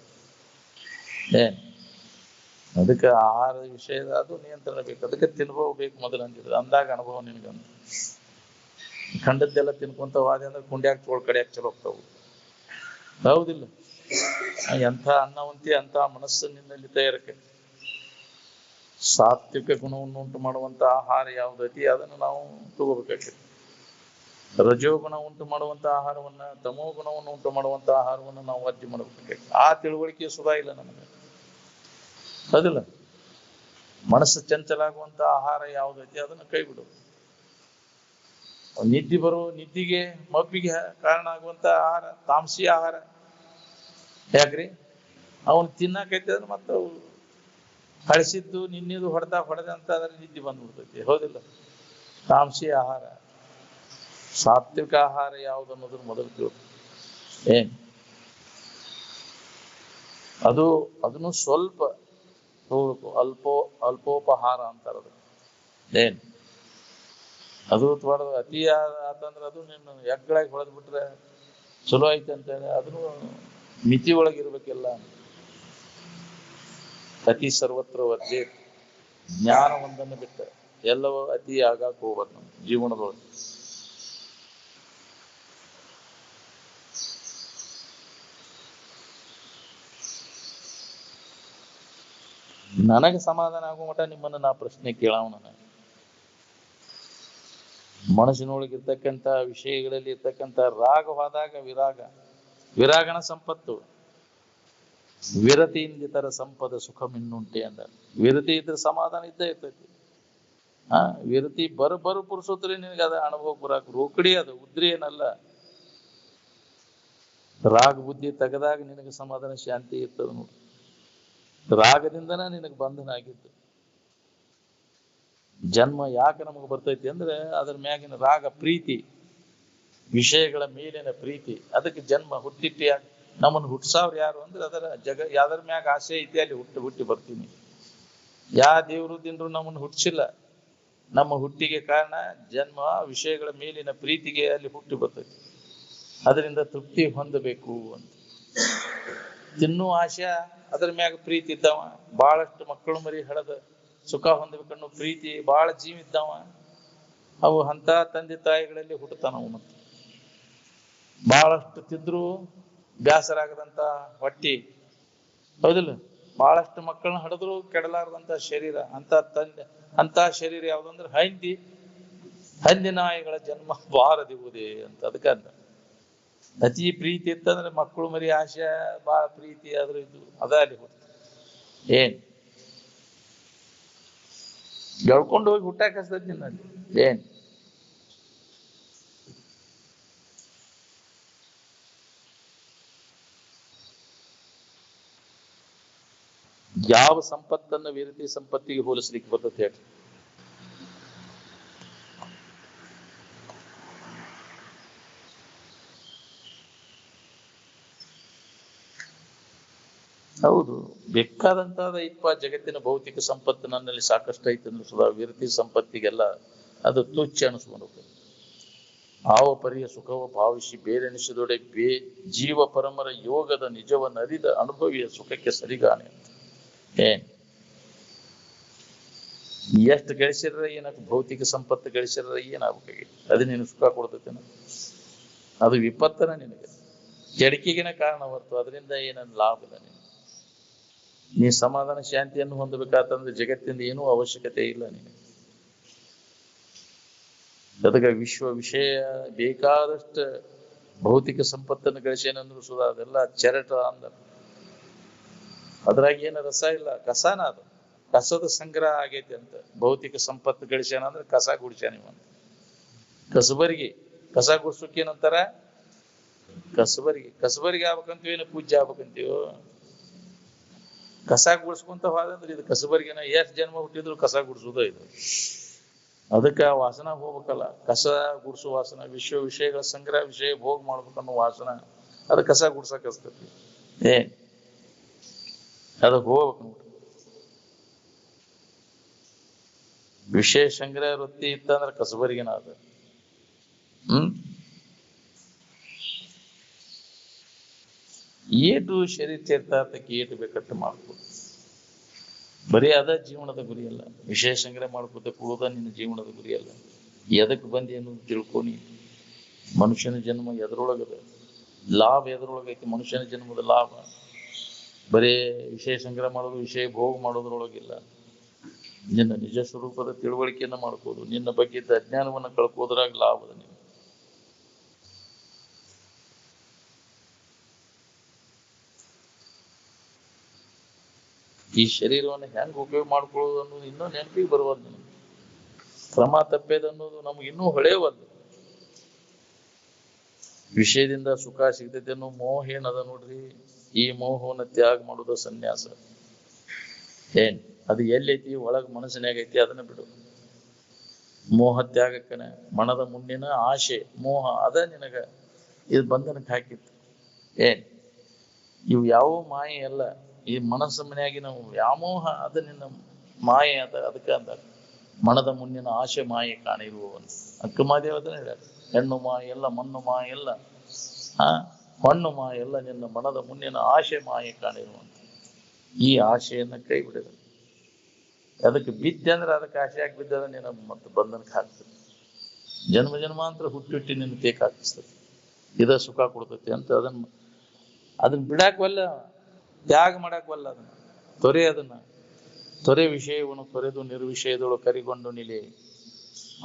ಅದಕ್ಕೆ ಆಹಾರದ ವಿಷಯದ ಅದು ನಿಯಂತ್ರಣ ಬೇಕು. ಅದಕ್ಕೆ ತಿನ್ಬೇಕು ಮೊದಲು ಅಂತಿದ್ರು. ಅಂದಾಗ ಅನುಭವ ನಿನಗಂತ ಖಂಡದ್ದೆಲ್ಲ ತಿನ್ಕೊಂತ ವಾದ ಅಂದ್ರೆ ಕುಂಡ್ಯಾಕ್ ತೋಳ್ ಕಡಿಯಾಕ್ ಚಲೋ ಹೋಗ್ತಾವು. ಹೌದಿಲ್ಲ? ಎಂಥ ಅನ್ನವಂತಿ ಅಂತ ಮನಸ್ಸು ನಿನ್ನಲ್ಲಿ ತಯಾರಕ್ಕೆ. ಸಾತ್ವಿಕ ಗುಣವನ್ನು ಉಂಟು ಮಾಡುವಂತ ಆಹಾರ ಯಾವುದೈತಿ ಅದನ್ನು ನಾವು ತಗೋಬೇಕಾಗ್ತದೆ. ರಜೋಗುಣ ಉಂಟು ಮಾಡುವಂತ ಆಹಾರವನ್ನ, ತಮೋ ಗುಣವನ್ನು ಉಂಟು ಮಾಡುವಂತ ಆಹಾರವನ್ನು ನಾವು ವರ್ಜನೆ ಮಾಡಬೇಕಾಗ್ತದೆ. ಆ ತಿಳುವಳಿಕೆ ಸುಧಾ ಇಲ್ಲ ನಮಗೆ. ಅದಿಲ್ಲ, ಮನಸ್ಸು ಚಂಚಲಾಗುವಂತ ಆಹಾರ ಯಾವುದೈತಿ ಅದನ್ನು ಕೈ ಬಿಡು. ನಿದ್ದೆ ನಿದ್ದಿಗೆ ಮಬ್ಬಿಗೆ ಕಾರಣ ಆಗುವಂತ ಆಹಾರ ತಾಮಸಿ ಆಹಾರ. ಯಾಕ್ರಿ? ಅವನು ತಿನ್ನಕೈತೆ ಅಂದ್ರೆ ಮತ್ತೆ ಹಳಸಿದ್ದು ನಿನ್ನಿದು ಹೊಡೆದ ಅಂತ ಅದ್ರ ನಿದ್ದೆ ಬಂದ್ಬಿಡ್ತೈತಿ. ಹೌದಿಲ್ಲ? ತಾಮಸಿ ಆಹಾರ. ಸಾತ್ವಿಕ ಆಹಾರ ಯಾವುದು ಅನ್ನೋದ್ರ ಮೊದಲು ತಿಳ್ಕೊ. ಅದನ್ನು ಸ್ವಲ್ಪ ಅಲ್ಪೋಪಹಾರ ಅಂತಾರದು. ಅದು ತೊಡೆದು ಅತಿ ಆತಂದ್ರೆ ಅದು ನಿನ್ನ ಎಗ್ಗಳಾಗಿ ಹೊಡೆದ್ ಬಿಟ್ರೆ ಚಲೋ ಐತೆ ಅಂತ ಹೇಳಿ ಅದನ್ನು ಮಿತಿ ಒಳಗಿರ್ಬೇಕೆಲ್ಲ. ಅತಿ ಸರ್ವತ್ರ ವರ್ಜೆ. ಜ್ಞಾನ ಒಂದನ್ನು ಬಿಟ್ಟ ಎಲ್ಲವೂ ಅತಿ ಆಗಾಕ್ ಹೋಗ್ಬಾರ್ದು ನಮ್ಮ ಜೀವನದೊಳಗೆ. ನನಗೆ ಸಮಾಧಾನ ಆಗೋ ಮಟ ನಿಮ್ಮನ್ನ ನಾ ಪ್ರಶ್ನೆ ಕೇಳವನ. ಮನಸ್ಸಿನೊಳಗಿರ್ತಕ್ಕಂಥ ವಿಷಯಗಳಲ್ಲಿ ಇರ್ತಕ್ಕಂಥ ರಾಗವಾದಾಗ ವಿರಾಗನ ಸಂಪತ್ತು. ವಿರತಿಯಿಂದಿತರ ಸಂಪದ ಸುಖಮಿನ್ನುಂಟೆ ಅಂದ. ವಿರತಿ ಇದ್ರೆ ಸಮಾಧಾನ ಇದ್ದೇ ಇರ್ತೈತಿ. ವಿರತಿ ಬರು ಪುರುಸೋತ್ರೆ ನಿನಗೆ ಅದ ಅನುಭವ ಬರಾಕ್ ರೋಕಡಿ ಅದು ಉದ್ರಿ ಏನಲ್ಲ. ರಾಗ ಬುದ್ಧಿ ತೆಗೆದಾಗ ನಿನಗೆ ಸಮಾಧಾನ ಶಾಂತಿ ಇರ್ತದ ನೋಡಿ. ರಾಗದಿಂದನ ನಿನಗೆ ಬಂಧನ ಆಗಿದ್ದು. ಜನ್ಮ ಯಾಕೆ ನಮಗೆ ಬರ್ತೈತಿ ಅಂದ್ರೆ ಅದ್ರ ಮ್ಯಾಗಿನ ರಾಗ ಪ್ರೀತಿ, ವಿಷಯಗಳ ಮೇಲಿನ ಪ್ರೀತಿ. ಅದಕ್ಕೆ ಜನ್ಮ ಹುಟ್ಟಿಟ್ಟಿ ನಮ್ಮನ್ನು ಹುಟ್ಟಿಸಾವ್ರು ಯಾರು ಅಂದ್ರೆ ಅದರ ಯಾವ್ದ್ರ ಮ್ಯಾಗ ಆಸೆ ಐತಿ ಅಲ್ಲಿ ಹುಟ್ಟಿ ಬರ್ತೀನಿ. ದೇವರು ದಿನರು ನಮ್ಮನ್ನು ಹುಟ್ಟಿಸಿಲ್ಲ. ನಮ್ಮ ಹುಟ್ಟಿಗೆ ಕಾರಣ ಜನ್ಮ, ವಿಷಯಗಳ ಮೇಲಿನ ಪ್ರೀತಿಗೆ ಅಲ್ಲಿ ಹುಟ್ಟಿ ಬರ್ತೈತಿ. ಅದರಿಂದ ತೃಪ್ತಿ ಹೊಂದಬೇಕು ಅಂತ. ತಿನ್ನೋ ಆಶೆ ಅದ್ರ ಮ್ಯಾಗ ಪ್ರೀತಿ ಇದ್ದಾವ. ಬಹಳಷ್ಟು ಮಕ್ಕಳು ಮರಿ ಹಳದ ಸುಖ ಹೊಂದಬೇಕನ್ನೋ ಪ್ರೀತಿ ಬಹಳ ಜೀವ ಇದ್ದಾವ. ಅವು ಅಂತ ತಂದೆ ತಾಯಿಗಳಲ್ಲಿ ಹುಟ್ಟುತ್ತಾನವು. ಮತ್ತೆ ಬಹಳಷ್ಟು ತಿಂದ್ರು ಬ್ಯಾಸರಾಗದಂತ ಹೊಟ್ಟಿ. ಹೌದಿಲ್ಲ? ಬಹಳಷ್ಟು ಮಕ್ಕಳನ್ನ ಹಡಿದ್ರು ಕೆಡಲಾರದಂತ ಶರೀರ. ಅಂತ ಶರೀರ ಯಾವ್ದಂದ್ರೆ ಹಂದಿ ನಾಯಿಗಳ ಜನ್ಮ ಬಾರದಿರುವುದೇ ಅಂತ. ಅದಕ್ಕೆ ಅತಿ ಪ್ರೀತಿ ಇತ್ತಂದ್ರೆ ಮಕ್ಕಳು ಮರಿ ಆಶೆ ಬಹಳ ಪ್ರೀತಿ ಆದ್ರೂ ಇದು ಅದ ಅಲ್ಲಿ ಹುಟ್ಟ ಗೆಳ್ಕೊಂಡು ಹೋಗಿ ಹುಟ್ಟಾಕ ಹಸ್ತದ ನಿನ್ನಲ್ಲಿ. ಯಾವ ಸಂಪತ್ತನ್ನು ವಿರತಿ ಸಂಪತ್ತಿಗೆ ಹೋಲಿಸ್ಲಿಕ್ಕೆ ಬರ್ತದೆ ಹೇಳಿ? ಹೌದು, ಬೇಕಾದಂತಾದ ಜಗತ್ತಿನ ಭೌತಿಕ ಸಂಪತ್ತು ನನ್ನಲ್ಲಿ ಸಾಕಷ್ಟು ಐತೆ ಅಂದ್ರೆ ಸುಧಾ ವಿರತಿ ಸಂಪತ್ತಿಗೆಲ್ಲ ಅದು ತುಚ್ಛ ಅನಿಸ್ಕೊಂಡು ಆವ ಪರಿಯ ಸುಖವ ಭಾವಿಸಿ ಬೇರೆನಿಸಿದೊಡೆ ಜೀವ ಪರಮರ ಯೋಗದ ನಿಜವನ್ನು ಅರಿದ ಅನುಭವಿಯ ಸುಖಕ್ಕೆ ಸರಿಗಾನೆ ಅಂತ. ಎಷ್ಟು ಗಳಿಸಿರ ಏನಾಗ ಭೌತಿಕ ಸಂಪತ್ತು ಗಳಿಸಿರ ಏನಾಗಬೇಕಾಗಿ ಅದು ನೀನು ಸುಖ ಕೊಡ್ತೈತೇನ? ಅದು ವಿಪತ್ತನ ನಿನಗೆ, ಕೆಡಕಿಗೆನ ಕಾರಣ ಹೊರತು ಅದರಿಂದ ಏನನ್ನ ಲಾಭ ಇಲ್ಲ. ನೀ ಸಮಾಧಾನ ಶಾಂತಿಯನ್ನು ಹೊಂದಬೇಕಾತಂದ್ರೆ ಜಗತ್ತಿಂದ ಏನೂ ಅವಶ್ಯಕತೆ ಇಲ್ಲ ನಿನಗೆ. ಅದಕ್ಕೆ ವಿಷಯ ಬೇಕಾದಷ್ಟು ಭೌತಿಕ ಸಂಪತ್ತನ್ನು ಗಳಿಸೇನಂದ್ರು ಸುಧಾ ಅದೆಲ್ಲ ಚೆರಟ ಅಂದ. ಅದ್ರಾಗ ಏನು ರಸ ಇಲ್ಲ, ಕಸನ ಅದು. ಕಸದ ಸಂಗ್ರಹ ಆಗೈತಿ ಅಂತ. ಭೌತಿಕ ಸಂಪತ್ತು ಗಳಿಸ್ಯಾನ ಅಂದ್ರೆ ಕಸ ಗುಡಿಸ್ಯಾನ ಅಂತ. ಕಸ ಗುಡ್ಸೋಕೆ ಏನಂತಾರ? ಕಸಬರಿಗೆ ಆಗ್ಬೇಕಂತೀವಿ, ಏನು ಪೂಜ್ಯ ಆಗ್ಬೇಕಂತೀವೋ? ಕಸ ಗುಡಿಸ್ಕೊಂತ ಹೋದಂದ್ರೆ ಇದು ಕಸಬರಿಗೆನ ಎಷ್ಟ್ ಜನ್ಮ ಹುಟ್ಟಿದ್ರು ಕಸ ಗುಡಿಸೋದು ಇದು. ಅದಕ್ಕೆ ಆ ವಾಸನ ಹೋಗ್ಬೇಕಲ್ಲ, ಕಸ ಗುಡಿಸೋ ವಾಸನ, ವಿಷಯಗಳ ಸಂಗ್ರಹ, ವಿಷಯ ಭೋಗ ಮಾಡ್ಬೇಕನ್ನೋ ವಾಸನ, ಅದು ಕಸ ಗುಡ್ಸಕ್ ಹಸ್ತತಿ. ಅದಕ್ಕೆ ಹೋಗ್ಬೇಕು ನೋಡ್ರಿ. ವಿಷಯ ಸಂಗ್ರಹ ವೃತ್ತಿ ಇತ್ತಂದ್ರೆ ಕಸಬರಿಗೆನ ಅದ. ಏಟು ಶರೀರ ಚೇರ್ತಾತಕ್ಕೆ ಏಟು ಬೇಕಟ್ಟು ಮಾಡ್ಬೋದು. ಬರೀ ಅದ ಜೀವನದ ಗುರಿ ಅಲ್ಲ. ವಿಷಯ ಸಂಗ್ರಹ ಮಾಡ್ಕೋತ ಕೂಡೋದ ನಿನ್ನ ಜೀವನದ ಗುರಿ ಅಲ್ಲ. ಎದಕ್ ಬಂದಿ ಅನ್ನೋದು ತಿಳ್ಕೊನಿ. ಮನುಷ್ಯನ ಜನ್ಮ ಎದ್ರೊಳಗದ, ಲಾಭ ಎದ್ರೊಳಗೈತಿ. ಮನುಷ್ಯನ ಜನ್ಮದ ಲಾಭ ಬರೇ ವಿಷಯ ಸಂಗ್ರಹ ಮಾಡೋದು, ವಿಷಯ ಭೋಗ ಮಾಡೋದ್ರೊಳಗಿಲ್ಲ. ನಿನ್ನ ನಿಜ ಸ್ವರೂಪದ ತಿಳುವಳಿಕೆಯನ್ನ ಮಾಡ್ಕೋದು, ನಿನ್ನ ಬಗ್ಗೆ ಇದ್ದ ಅಜ್ಞಾನವನ್ನ ಕಳ್ಕೋದ್ರಾಗ ಲಾಭ ಅದ. ನೀನು ಈ ಶರೀರವನ್ನು ಹೆಂಗ್ ಉಪಯೋಗ ಮಾಡ್ಕೊಳ್ಳೋದು ಅನ್ನೋದು ಇನ್ನೂ ನೆನಪಿಗೆ ಬರುವದು. ನಿನಗೆ ಕ್ರಮ ತಪ್ಪೇದನ್ನೋದು ನಮ್ಗೆ ಇನ್ನೂ ಹೊಳೆಯವಲ್ಲ. ವಿಷಯದಿಂದ ಸುಖ ಸಿಗ್ತೈತೆ ಅನ್ನೋ ಮೋಹ ಏನದ ನೋಡ್ರಿ, ಈ ಮೋಹವನ್ನು ತ್ಯಾಗ ಮಾಡೋದು ಸನ್ಯಾಸ. ಅದು ಎಲ್ಲೈತಿ? ಒಳಗ್ ಮನಸ್ಸಿನಾಗ ಐತಿ, ಅದನ್ನ ಬಿಡು. ಮೋಹ ತ್ಯಾಗಕ್ಕನ ಮನದ ಮುಂದಿನ ಆಶೆ ಮೋಹ ಅದ ನಿನಗ ಇದು ಬಂಧನಕ್ಕೆ ಹಾಕಿತ್ತು. ಇವು ಯಾವ ಮಾಯೆ ಅಲ್ಲ. ಈ ಮನಸ್ಸು ಮನೆಯಾಗಿ ನಾವು ವ್ಯಾಮೋಹ ಅದ ನಿನ್ನ ಮಾಯೆ ಅದ. ಅದಕ್ಕೆ ಅಂದ ಮನದ ಮುಂದಿನ ಆಶೆ ಮಾಯೆ ಕಾಣಿರುವವನು. ಅಕ್ಕಮಾದೇವದನ್ನ ಹೇಳ್ಯಾರ, ಹೆಣ್ಣು ಮಾಯೆ ಎಲ್ಲ, ಮಣ್ಣು ಮಾಯೆ ಎಲ್ಲ, ಮಣ್ಣು ಮಾಯೆ ಎಲ್ಲ, ನಿನ್ನ ಮನದ ಮುಂದಿನ ಆಶೆ ಮಾಯೆ ಕಾಣಿರುವಂತ. ಈ ಆಶೆಯನ್ನ ಕೈ ಬಿಡದ. ಅದಕ್ಕೆ ಬಿದ್ದೆ ಅಂದ್ರೆ ಅದಕ್ಕೆ ಆಸೆ ಆಗಿ ಬಿದ್ದದ ನಿನ್ನ ಮತ್ತೆ ಬಂಧನಕ್ಕೆ ಹಾಕ್ತದೆ. ಜನ್ಮ ಜನ್ಮಾಂತರ ಹುಟ್ಟಿ ನಿನ್ನ ತೇಕ್ ಹಾಕಿಸ್ತದೆ. ಇದ ಸುಖ ಕೊಡ್ತೈತಿ ಅಂತ ಅದನ್ನ ಬಿಡಾಕ್ವಲ್ಲ, ತ್ಯಾಗ ಮಾಡಾಕ್ವಲ್ಲ. ಅದನ್ನ ತೊರೆ ವಿಷಯವನ್ನು ತೊರೆದು ನಿರ್ವಿಷಯದೊಳು ಕರಿಗೊಂಡು ನಿಲೆ.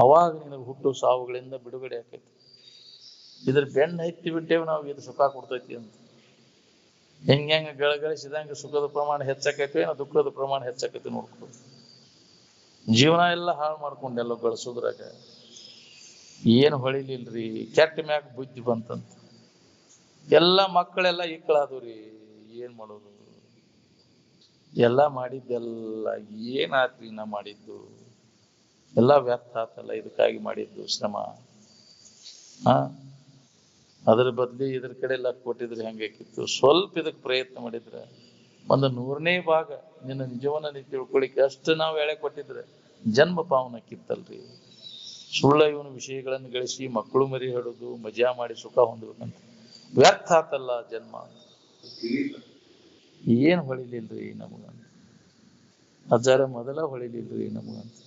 ಅವಾಗ ನಿನಗೆ ಹುಟ್ಟು ಸಾವುಗಳಿಂದ ಬಿಡುಗಡೆ ಆಕೈತಿ. ಇದ್ರ ಬೆನ್ನ ಹತ್ತಿ ಬಿಟ್ಟೇವು ನಾವು, ಇದು ಸುಖ ಕೊಡ್ತೈತಿ ಅಂತ. ಹೆಂಗ ಗಳಿಸಿದಂಗೆ ಸುಖದ ಪ್ರಮಾಣ ಹೆಚ್ಚಾಕೈತಿ, ಏನೋ ದುಃಖದ ಪ್ರಮಾಣ ಹೆಚ್ಚಾಕೈತಿ ನೋಡ್ಕೊ. ಜೀವನ ಎಲ್ಲ ಹಾಳು ಮಾಡ್ಕೊಂಡೆಲ್ಲ ಗಳಿಸೋದ್ರಾಗ ಏನು ಹೊಳಿಲಿಲ್ರಿ. ಕೆಟ್ಟ ಮ್ಯಾಗ ಬುದ್ಧಿ ಬಂತಂತ ಎಲ್ಲ ಮಕ್ಕಳೆಲ್ಲ ಇಕ್ಕಳಾದವ್ರಿ. ಏನ್ ಮಾಡೋದು? ಎಲ್ಲ ಮಾಡಿದ್ದೆಲ್ಲ ಏನಾತ್ರಿ? ನಾ ಮಾಡಿದ್ದು ಎಲ್ಲ ವ್ಯರ್ಥ ಆತಲ್ಲ. ಇದಕ್ಕಾಗಿ ಮಾಡಿದ್ದು ಶ್ರಮ. ಅದ್ರ ಬದ್ಲಿ ಇದ್ರ ಕಡೆ ಎಲ್ಲ ಕೊಟ್ಟಿದ್ರೆ ಹೆಂಗಾಕಿತ್ತು? ಸ್ವಲ್ಪ ಇದಕ್ಕೆ ಪ್ರಯತ್ನ ಮಾಡಿದ್ರೆ 1/100ನೇ ಭಾಗ ನಿನ್ನ ನಿಜವನ್ನ ನೀ ತಿಳ್ಕೊಳಿಕ್ಕೆ ಅಷ್ಟು ನಾವು ಎಳೆ ಕೊಟ್ಟಿದ್ರೆ ಜನ್ಮ ಪಾವನ ಕಿತ್ತಲ್ರಿ. ಸುಳ್ಳ ಇವನು ವಿಷಯಗಳನ್ನು ಗಳಿಸಿ ಮಕ್ಕಳು ಮರಿ ಹಿಡಿದು ಮಜಾ ಮಾಡಿ ಸುಖ ಹೊಂದ್ಬೇಕಂತ ವ್ಯರ್ಥ ಆತಲ್ಲ ಜನ್ಮ. ಏನ್ ಹೊಳಿಲಿಲ್ರಿ ನಮಗಂತ. ಅಜ್ಜಾರ ಮೊದಲ ಹೊಳಿಲಿಲ್ರಿ ನಮಗಂತ.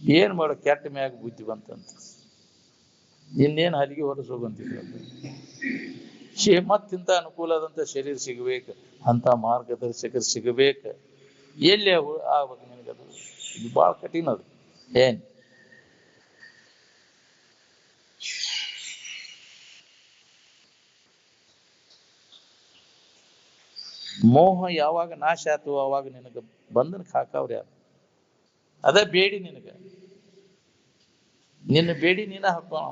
ಏನ್ ಮಾಡೋ? ಕೆಟ್ಟ ಮ್ಯಾಗ ಬುದ್ಧಿ ಬಂತಂತ. ಇನ್ನೇನ್ ಹಲಿಗೆ ಹೊರಸೋಗಂತಿದ್ರು. ಮತ್ತಿಂತ ಅನುಕೂಲದಂತ ಶರೀರ ಸಿಗಬೇಕು, ಅಂತ ಮಾರ್ಗದರ್ಶಕರು ಸಿಗಬೇಕು. ಎಲ್ಲಿ ಆಗ್ಬೇಕು ನಿನಗದು? ಇದು ಬಹಳ ಕಠಿಣ. ಅದು ಮೋಹ ಯಾವಾಗ ನಾಶ ಆಯ್ತು ಅವಾಗ ನಿನಗ ಬಂಧನಕ್ಕೆ ಹಾಕವ್ರ ಯಾರು? ಅದ ಬೇಡಿ ನಿನಗ. ನಿನ್ನ ಬೇಡಿ ನೀನ ಹಾಕೋಣ.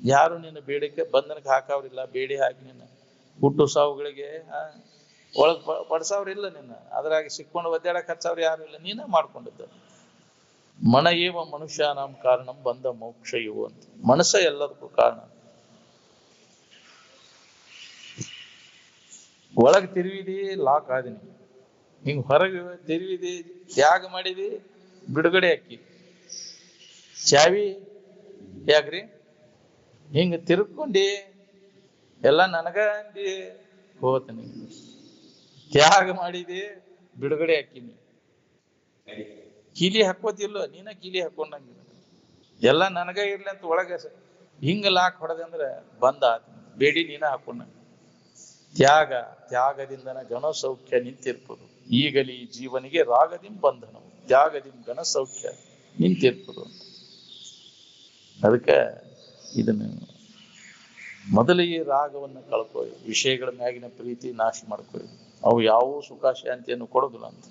ಯಾರು ನಿನ್ನ ಬೇಡಿಕೆ ಬಂಧನಕ್ಕೆ ಹಾಕವ್ರಿಲ್ಲ. ಬೇಡಿ ಹಾಕಿ ನಿನ್ನ ಹುಟ್ಟು ಸಾವುಗಳಿಗೆ ಒಳಗ್ ಪಡ್ಸವ್ರಿಲ್ಲ. ನಿನ್ನ ಅದ್ರಾಗ ಸಿಕ್ಕೊಂಡು ಒದ್ದಾಡಕ್ ಹಚ್ಚವ್ರು ಯಾರು ಇಲ್ಲ. ನೀನ ಮಾಡ್ಕೊಂಡಿದ್ದ. ಮನ ಏವ ಮನುಷ್ಯ ನಮ್ಮ ಕಾರಣಂ ಬಂದ ಮೋಕ್ಷ ಇವು ಅಂತ. ಮನಸ್ಸ ಎಲ್ಲದಕ್ಕೂ ಕಾರಣ. ಒಳಗ್ ತಿರುವಿದಿ, ಲಾಕ್ ಆದಿನಿ. ಹಿಂಗ್ ಹೊರಗೆ ತಿರುವಿದಿ, ತ್ಯಾಗ ಮಾಡಿದಿ, ಬಿಡುಗಡೆ ಅಕ್ಕಿ. ಚಾವಿ ಯಾಕ್ರಿ? ಹಿಂಗ ತಿರ್ಕೊಂಡಿ ಎಲ್ಲ ನನಗ ಅಂದಿ ಹೋತನಿ. ತ್ಯಾಗ ಮಾಡಿದಿ, ಬಿಡುಗಡೆ ಹಾಕಿನಿ. ಕೀಲಿ ಹಾಕೋತಿಲ್ಲ, ನೀನ ಕೀಲಿ ಹಾಕೊಂಡಂಗಿಲ್ಲ. ಎಲ್ಲ ನನಗ ಇರ್ಲಿ ಅಂತ ಒಳಗ ಹಿಂಗ ಲಾಕ್ ಹೊಡೆದೆ ಅಂದ್ರೆ ಬಂದ ಆತ. ಬೇಡಿ ನೀನ ಹಾಕೊಂಡಂಗ. ತ್ಯಾಗದಿಂದನ ಗಣ ಸೌಖ್ಯ ನಿಂತಿರ್ಪದು. ಈಗಲಿ ಜೀವನಿಗೆ ರಾಗದಿಂ ಬಂಧನವು, ತ್ಯಾಗದಿಂ ಗಣ ಸೌಖ್ಯ ನಿಂತಿರ್ಪದು ಅಂತ. ಅದಕ್ಕೆ ಇದನ್ನು ಮೊದಲಿಗೆ ರಾಗವನ್ನು ಕಳ್ಕೊಳ್ಳಿ. ವಿಷಯಗಳ ಮ್ಯಾಗಿನ ಪ್ರೀತಿ ನಾಶ ಮಾಡ್ಕೊಳ್ಳಿ. ಅವು ಯಾವ ಸುಖ ಶಾಂತಿಯನ್ನು ಕೊಡೋದಿಲ್ಲ ಅಂತ.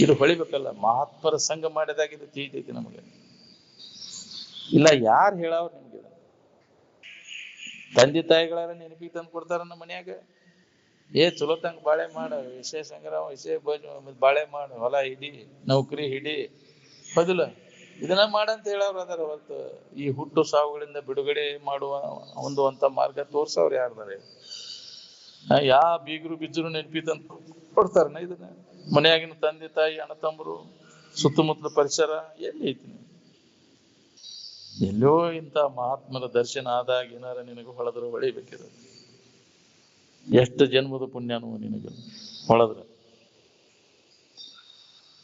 ಇದು ಹೊಳಿಬೇಕಲ್ಲ. ಮಹಾತ್ಮರ ಸಂಘ ಮಾಡಿದಾಗ ಇದು ತಿಳಿತೈತಿ ನಮಗೆ. ಇಲ್ಲ ಯಾರು ಹೇಳವ್ರು ನಿಮ್ಗೆ? ತಂದೆ ತಾಯಿಗಳಾರ ನೆನಪಿಗೆ ತಂದು ಕೊಡ್ತಾರ ನಮ್ಮ ಮನ್ಯಾಗ. ಚಲೋತಂಗ ಬಾಳೆ ಮಾಡ, ವಿಷಯ ಸಂಗ್ರಾಮ, ವಿಷಯ ಬಾಳೆ ಮಾಡ, ಹೊಲ ಹಿಡಿ, ನೌಕರಿ ಹಿಡಿ, ಹೌದಿಲ್ಲ? ಇದನ್ನ ಮಾಡಂತ ಹೇಳವ್ರು ಅದಾರ ಹೊರತು ಈ ಹುಟ್ಟು ಸಾವುಗಳಿಂದ ಬಿಡುಗಡೆ ಮಾಡುವ ಒಂದು ಅಂತ ಮಾರ್ಗ ತೋರ್ಸವ್ರು ಯಾರ್ದಾರೆ? ಯಾ ಬೀಗರು ಬಿಜ್ಜರು ನೆನಪಿತಂತ ಕೊಡ್ತಾರನ ಇದನ್ನ? ಮನೆಯಾಗಿನ ತಂದೆ ತಾಯಿ ಅಣ್ಣ ತಮ್ಮರು ಸುತ್ತಮುತ್ತಲ ಪರಿಸರ ಎಲ್ಲಿ ಐತಿ? ಎಲ್ಲೋ ಇಂಥ ಮಹಾತ್ಮನ ದರ್ಶನ ಆದಾಗ ಏನಾರ ನಿನಗೆ ಹೊಳೆದ್ರೆ ಹೊಳಿಬೇಕಿದ. ಎಷ್ಟು ಜನ್ಮದ ಪುಣ್ಯನೋ ನಿನಗೆ ಹೊಳೆದ್ರ.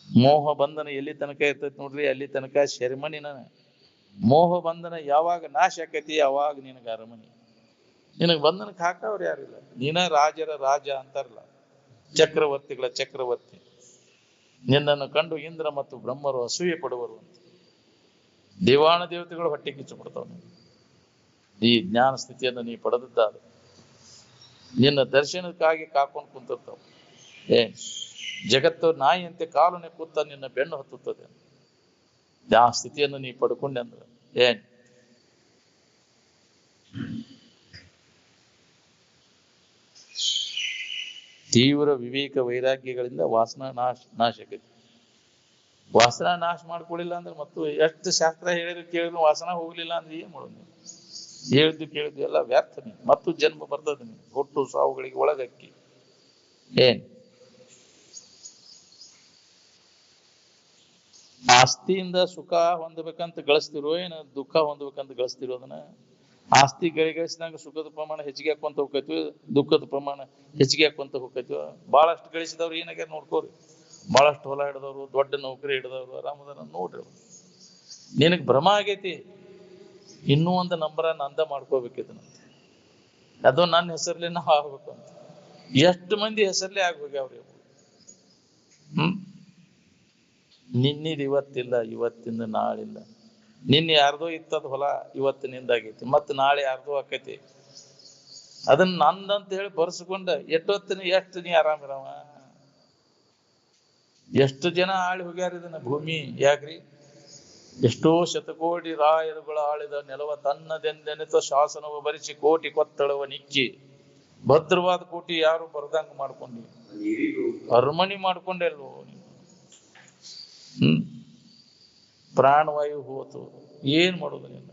ಮೋಹ ಬಂಧನ ಎಲ್ಲಿ ತನಕ ಇರ್ತೈತಿ ನೋಡ್ರಿ, ಅಲ್ಲಿ ತನಕ ಶರ್ಮನಿನ. ಮೋಹ ಬಂಧನ ಯಾವಾಗ ನಾಶ ಆಕೈತಿ ಅವಾಗ ನಿನಗ ಅರಮನಿ. ನಿನಗ್ ಬಂಧನಕ್ಕೆ ಹಾಕವ್ರು ಯಾರಿಲ್ಲ. ನೀನ ರಾಜರ ರಾಜ ಅಂತಾರಲ್ಲ, ಚಕ್ರವರ್ತಿಗಳ ಚಕ್ರವರ್ತಿ. ನಿನ್ನನ್ನು ಕಂಡು ಇಂದ್ರ ಮತ್ತು ಬ್ರಹ್ಮರು ಅಸೂಯೆ ಪಡುವರು ಅಂತ. ದೇವಾಣ ದೇವತೆಗಳು ಹೊಟ್ಟೆ ಕಿಚ್ಚು ಪಡ್ತಾವ. ಈ ಜ್ಞಾನ ಸ್ಥಿತಿಯನ್ನು ನೀ ಪಡೆದಿದ್ದಾದ ನಿನ್ನ ದರ್ಶನಕ್ಕಾಗಿ ಕಾಕೊಂಡು ಕುಂತಿರ್ತಾವ. ಜಗತ್ತು ನಾಯಿಯಂತೆ ಕಾಲನೆ ಕೂತ ನಿನ್ನ ಬೆನ್ನು ಹತ್ತುತ್ತದೆ. ಆ ಸ್ಥಿತಿಯನ್ನು ನೀ ಪಡ್ಕೊಂಡೆ ಅಂದ್ರೆ ತೀವ್ರ ವಿವೇಕ ವೈರಾಗ್ಯಗಳಿಂದ ವಾಸನಾ ನಾಶ ಆಗೈತಿ. ವಾಸನಾ ನಾಶ ಮಾಡ್ಕೊಳ್ಳಿಲ್ಲ ಅಂದ್ರೆ ಮತ್ತು ಎಷ್ಟು ಶಾಸ್ತ್ರ ಹೇಳಿದ್ರು ಕೇಳಿದ್ರು ವಾಸನ ಹೋಗ್ಲಿಲ್ಲ ಅಂದ್ರೆ ಏನ್ ಮಾಡೋದು? ಹೇಳಿದ್ದು ಕೇಳಿದ್ದು ಎಲ್ಲ ವ್ಯರ್ಥನೆ. ಮತ್ತು ಜನ್ಮ ಬರ್ತದೆ ನೀನು ಹುಟ್ಟು ಸಾವುಗಳಿಗೆ ಒಳಗಕ್ಕಿ. ಆಸ್ತಿಯಿಂದ ಸುಖ ಹೊಂದಬೇಕಂತ ಗಳಿಸ್ತಿರೋ ಏನ ದುಃಖ ಹೊಂದಬೇಕಂತ ಗಳಿಸ್ತಿರೋ? ಅದನ್ನ ಆಸ್ತಿ ಗಳಿಸಿದಾಗ ಸುಖದ ಪ್ರಮಾಣ ಹೆಚ್ಚಿಗೆ ಹಾಕೊಂತ ಹೋಗ್ತೈತಿ, ದುಃಖದ ಪ್ರಮಾಣ ಹೆಚ್ಚಿಗೆ ಹಾಕೊಂತ ಹೋಗ್ತೈತಿ. ಬಹಳಷ್ಟು ಗಳಿಸಿದವ್ರು ಏನಾಗ್ಯಾರ ನೋಡ್ಕೋರಿ. ಬಹಳಷ್ಟು ಹೊಲ ಹಿಡಿದವ್ರು, ದೊಡ್ಡ ನೌಕರಿ ಹಿಡಿದವ್ರು ಆರಾಮದಾರ ನೋಡ್ರಿ. ನಿನಗ್ ಭ್ರಮ ಆಗೈತಿ, ಇನ್ನೂ ಒಂದು ನಂಬರ ನಂದ ಮಾಡ್ಕೋಬೇಕಿದನಂತ. ಅದು ನನ್ನ ಹೆಸರ್ಲಿ ನಾವು ಆಗ್ಬೇಕು ಅಂತ. ಎಷ್ಟು ಮಂದಿ ಹೆಸರ್ಲಿ ಆಗ್ಬೇಕವ್ರಿ. ನಿನ್ನಿದ್ ಇವತ್ತಿಲ್ಲ, ಇವತ್ತಿಂದ ನಾಳಿಲ್ಲ. ನಿನ್ನೆ ಯಾರ್ದೋ ಇತ್ತದ ಹೊಲ ಇವತ್ತು ನಿಂದಾಗೈತಿ, ಮತ್ ನಾಳೆ ಯಾರ್ದೋ ಆಕೈತಿ. ಅದನ್ನ ನಂದಂತ ಹೇಳಿ ಬರ್ಸ್ಕೊಂಡ ಎಷ್ಟು ನೀ ಆರಾಮಿರವ? ಎಷ್ಟು ಜನ ಆಳಿ ಹೋಗ್ಯಾರ ಇದನ್ನ ಭೂಮಿ. ಯಾಕ್ರಿ? ಎಷ್ಟೋ ಶತಕೋಟಿ ರಾಯರುಗಳು ಆಳಿದ ನೆಲವ ತನ್ನದೆಂದೆನಿತ ಶಾಸನವ ಬರಿಸಿ ಕೋಟಿ ಕೊತ್ತಳವ ನಿಕ್ಕಿ ಭದ್ರವಾದ ಕೋಟಿ ಯಾರು ಬರ್ದಂಗ ಮಾಡ್ಕೊಂಡಿ ಅರಮನಿ ಮಾಡ್ಕೊಂಡೆಲ್ವೋ? ಪ್ರಾಣವಾಯು ಹೋತು, ಏನ್ ಮಾಡೋದು? ನಿನ್ನ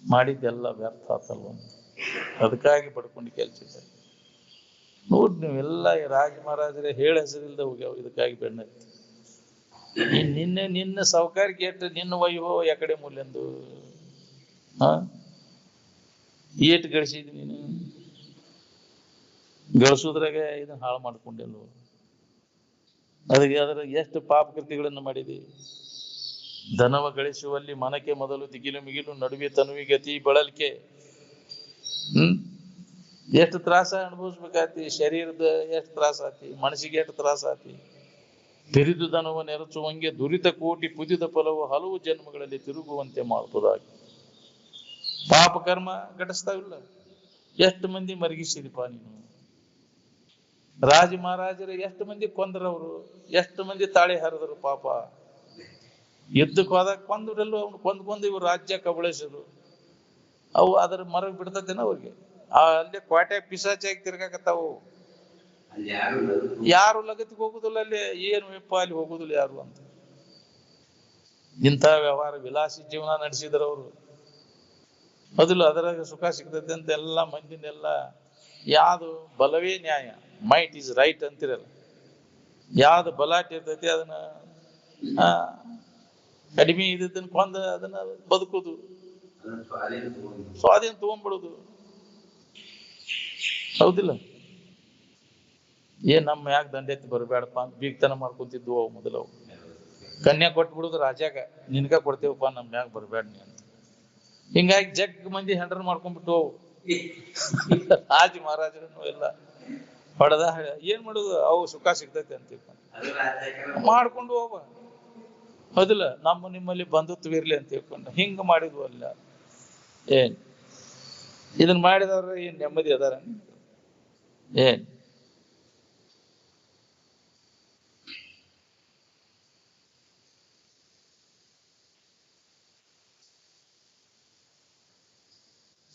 ಮಾಡಿದ್ದೆಲ್ಲ ವ್ಯರ್ಥ ಆತಲ್ವ. ಅದಕ್ಕಾಗಿ ಪಡ್ಕೊಂಡು ಕೆಲ್ಸಿದ್ದ ನೋಡ್. ನೀವೆಲ್ಲ ರಾಜ ಮಹಾರಾಜರೇ ಹೇಳ ಹೆಸರಿಲ್ದ ಹೋಗ್ಯಾವ ಇದಕ್ಕಾಗಿ ಬೆಣ್ಣತ್ತಿ. ನಿನ್ನ ಸೌಕರ್ಯಕ್ಕೆ ಏಟ್ ನಿನ್ನ ವೈಭವ ಯಾಕಡೆ ಮೂಲೆಂದು ಏಟ್ ಗಳಿಸಿದ್ ನೀನು? ಗಳಿಸೋದ್ರಾಗ ಇದನ್ನ ಹಾಳು ಮಾಡ್ಕೊಂಡೆಲ್ವ? ಅದರ ಎಷ್ಟು ಪಾಪ ಕೃತಿಗಳನ್ನು ಮಾಡಿದಿ. ಧನವ ಗಳಿಸುವಲ್ಲಿ ಮನಕ್ಕೆ ಮೊದಲು ದಿಗಿಲು ಮಿಗಿಲು ನಡುವೆ ತನುವಿಗೆ ಅತಿ ಬಳಲಿಕೆ. ಎಷ್ಟು ತ್ರಾಸ ಅನುಭವಿಸ್ಬೇಕಾತಿ. ಶರೀರದ ಎಷ್ಟು ತ್ರಾಸ ಆತಿ, ಮನಸ್ಸಿಗೆ ಎಷ್ಟು ತ್ರಾಸ ಆತಿ. ಬಿರಿದು ಧನವ ನೆರಚುವಂಗೆ ದುರಿತ ಕೋಟಿ ಪುದಿದ ಫಲವು ಹಲವು ಜನ್ಮಗಳಲ್ಲಿ ತಿರುಗುವಂತೆ ಮಾಡ್ಬೋದಾಗಿ. ಪಾಪ ಕರ್ಮ ಘಟಿಸ್ತಾವಿಲ್ಲ. ಎಷ್ಟು ಮಂದಿ ಮರಗಿಸಿದಿಪ್ಪ ನೀನು. ರಾಜ ಮಹಾರಾಜರು ಎಷ್ಟು ಮಂದಿ ಕೊಂದ್ರವ್ರು, ಎಷ್ಟು ಮಂದಿ ತಾಳಿ ಹರಿದ್ರು. ಪಾಪ ಯುದ್ಧಕ್ಕೆ ಹೋದಾಗ ಕೊಂದ್ರೆಲ್ಲ ಅವ್ನು ಕೊಂದು ಇವ್ರು ರಾಜ್ಯ ಕಬಳಿಸಿದ್ರು. ಅವು ಅದ್ರ ಮರಗ್ ಬಿಡ್ತದೇನ ಅವ್ರಿಗೆ? ಅಲ್ಲಿ ಕ್ವಾಟೆ ಪಿಸಾಚಾಗಿ ತಿರ್ಗಾಕತ್ತಾವು. ಯಾರು ಲಗತ್ತಿಗೆ ಹೋಗುದಿಲ್ಲ ಅಲ್ಲಿ. ಏನು ವಿಪ್ಪ ಅಲ್ಲಿ ಹೋಗುದಿಲ್ಲ ಯಾರು ಅಂತ. ಇಂಥ ವ್ಯವಹಾರ ವಿಲಾಸಿ ಜೀವನ ನಡೆಸಿದ್ರು ಅವರು. ಮೊದಲು ಅದರಾಗ ಸುಖ ಸಿಗ್ತೈತೆ ಅಂತ ಎಲ್ಲ ಮಂದಿನೆಲ್ಲ ಯಾವ್ದು ಬಲವೇ ನ್ಯಾಯ, ಮೈಟ್ ಈಸ್ ರೈಟ್ ಅಂತಿರಲ್ಲ. ಯಾವ್ದು ಬಲಾಟ್ ಇರ್ತೈತಿ ಅದನ್ನ ಕಡಿಮೆ ಇದ್ದದನ್ನ ಕೊಂದ ಅದನ್ನ ಬದುಕುದು, ಸ್ವಾಧೀನ ತಗೊಂಡ್ಬಿಡುದು. ಹೌದಿಲ್ಲ? ನಮ್ಮ ಯಾಕೆ ದಂಡೆತ್ತಿ ಬರಬೇಡಪ್ಪ ಅಂತ ಬೀಗ್ತನ ಮಾಡ್ಕೊಂತಿದ್ವು ಅವು ಮೊದಲು. ಕನ್ಯಾ ಕೊಟ್ಬಿಡುದು ರಾಜಾಗ, ನಿನ್ಗ ಕೊಡ್ತೇವಪ್ಪ, ನಮ್ ಮ್ಯಾಗ ಬರಬೇಡ ನೀ ಅಂತ. ಹಿಂಗಾಗಿ ಜಗ್ ಮಂದಿ ಹೆಂಡ್ರನ್ ಮಾಡ್ಕೊಂಡ್ಬಿಟ್ಟು ಅವು ರಾಜ ಮಹಾರಾಜರನ್ನು ಎಲ್ಲ ಹೊಡೆದ. ಏನ್ ಮಾಡುದು? ಅವು ಸುಖ ಸಿಗ್ತೈತೆ ಅಂತ ಮಾಡ್ಕೊಂಡು ಹೋಗ. ಹೌದಿಲ್ಲ? ನಿಮ್ಮಲ್ಲಿ ಬಂಧುತ್ವ ಇರ್ಲಿ ಅಂತ ತಿಳ್ಕೊಂಡು ಹಿಂಗ ಮಾಡಿದ್ವು ಅಲ್ಲ. ಇದನ್ ಮಾಡಿದವ್ರ ಏನ್ ನೆಮ್ಮದಿ ಅದಾರ?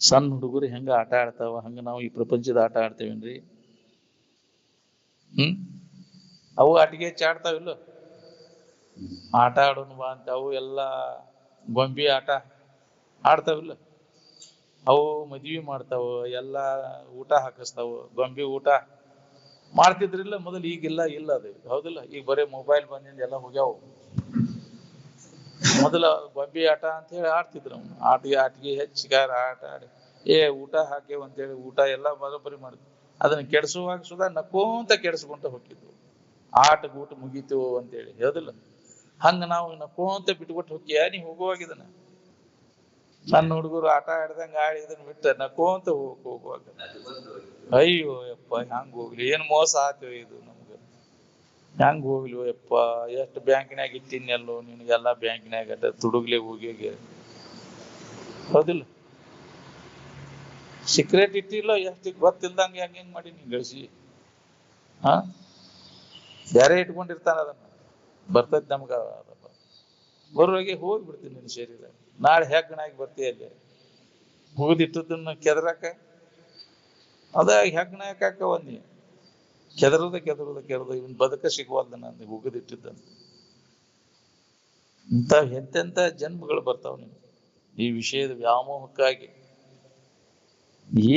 ಸಣ್ಣ ಹುಡುಗರು ಹೆಂಗ ಆಟ ಆಡ್ತಾವ ಹಂಗ ನಾವು ಈ ಪ್ರಪಂಚದ ಆಟ ಆಡ್ತೇವೇನ್ರಿ? ಹ್ಮ್ ಅವು ಆಟಿಗೆ ಚಾಡ್ತಾವಿಲ್ಲ, ಆಟ ಆಡೋನು ಬಾ ಅಂತ ಅವು ಎಲ್ಲ ಗೊಂಬಿ ಆಟ ಆಡ್ತಾವಿಲ್ಲ. ಅವು ಮದ್ವಿ ಮಾಡ್ತಾವ, ಎಲ್ಲ ಊಟ ಹಾಕಿಸ್ತಾವ, ಗೊಂಬಿ ಊಟ ಮಾಡ್ತಿದ್ರಿಲ್ಲ ಮೊದಲು. ಈಗಿಲ್ಲ, ಇಲ್ಲ ಅದು ಹೌದಿಲ್ಲ. ಈಗ ಬರೀ ಮೊಬೈಲ್ ಬಂದಿಂದ ಎಲ್ಲ ಹೋಗ್ಯಾವ. ಮೊದಲ ಗೊಂಬಿ ಆಟ ಅಂತ ಹೇಳಿ ಆಡ್ತಿದ್ರು. ಆಟಿಗೆ ಹೆಚ್ಚಿಗಾರ ಆಟ ಆಡಿ ಊಟ ಹಾಕೇವ್ ಅಂತೇಳಿ ಊಟ ಎಲ್ಲ ಬರೋಬ್ಬರಿ ಮಾಡಿದ್ವಿ. ಅದನ್ನ ಕೆಡಿಸುವಾಗ ಸುಧಾ ನಕ್ಕೋಂತ ಕೆಡಿಸ್ಕೊಂತ ಹೋಗಿದ್ವು. ಊಟ ಮುಗೀತು ಅಂತೇಳಿ ಹೌದಿಲ್ಲ. ಹಂಗ ನಾವು ನಕ್ಕೋಂತ ಬಿಟ್ಕೊಟ್ಟು ಹೋಗ್ಯ ನೀ ಹೋಗುವಾಗ ಇದನ್ನ. ಸಣ್ಣ ಹುಡುಗರು ಆಟ ಆಡ್ದಂಗ ಆಡಿ ಇದನ್ನ ಬಿಟ್ಟ ನಕ್ಕೋಂತ ಹೋಗುವಾಗ ಅಯ್ಯೋ ಯಪ್ಪ ಹೆಂಗ್ ಹೋಗ್ಲಿ, ಏನ್ ಮೋಸ ಆತೇವ ಇದು ನಮ್ಗ. ಹೆಂಗ್ ಹೋಗ್ಲಿ ಯಪ್ಪ, ಎಷ್ಟು ಬ್ಯಾಂಕಿನಾಗ ಇಟ್ಟಿನೆಲ್ಲೋ ನಿನಗೆಲ್ಲಾ ಬ್ಯಾಂಕಿನಾಗ ತುಡುಗ್ಲೆ ಹೋಗಿ ಹೌದಿಲ್ಲ. ಸೀಕ್ರೆಟ್ ಇಟ್ಟಿಲ್ಲ, ಎಷ್ಟು ಗೊತ್ತಿಲ್ದಂಗ ಹೆಂಗ್ ಮಾಡಿ ನೀನ್ ಗಳಿಸಿ. ಯಾರೇ ಇಟ್ಕೊಂಡಿರ್ತಾನ ಅದನ್ನ. ಬರ್ತೈತಿ ನಮ್ಗ ಬರುವಾಗೆ ಹೋಗ್ಬಿಡ್ತೀನಿ ನಿನ್ನ ಶರೀರ. ನಾಳೆ ಹೆಗ್ಗಣಾಗಿ ಬರ್ತೀಯ ಅಲ್ಲಿ ಮುಗಿದಿಟ್ಟದನ್ನ ಕೆದರಾಕ. ಅದ ಹೆಗ್ಗಣ ಯಾಕಾಕ ಒಂದಿ ಕೆದರದ ಇವನ್ ಬದುಕ ಸಿಗುವಲ್ದ ನಾನು ಉಗಿದಿಟ್ಟಿದ್ದಂತ. ಎಂತೆಂತ ಜನ್ಮಗಳು ಬರ್ತಾವ ನೀನು ಈ ವಿಷಯದ ವ್ಯಾಮೋಹಕ್ಕಾಗಿ.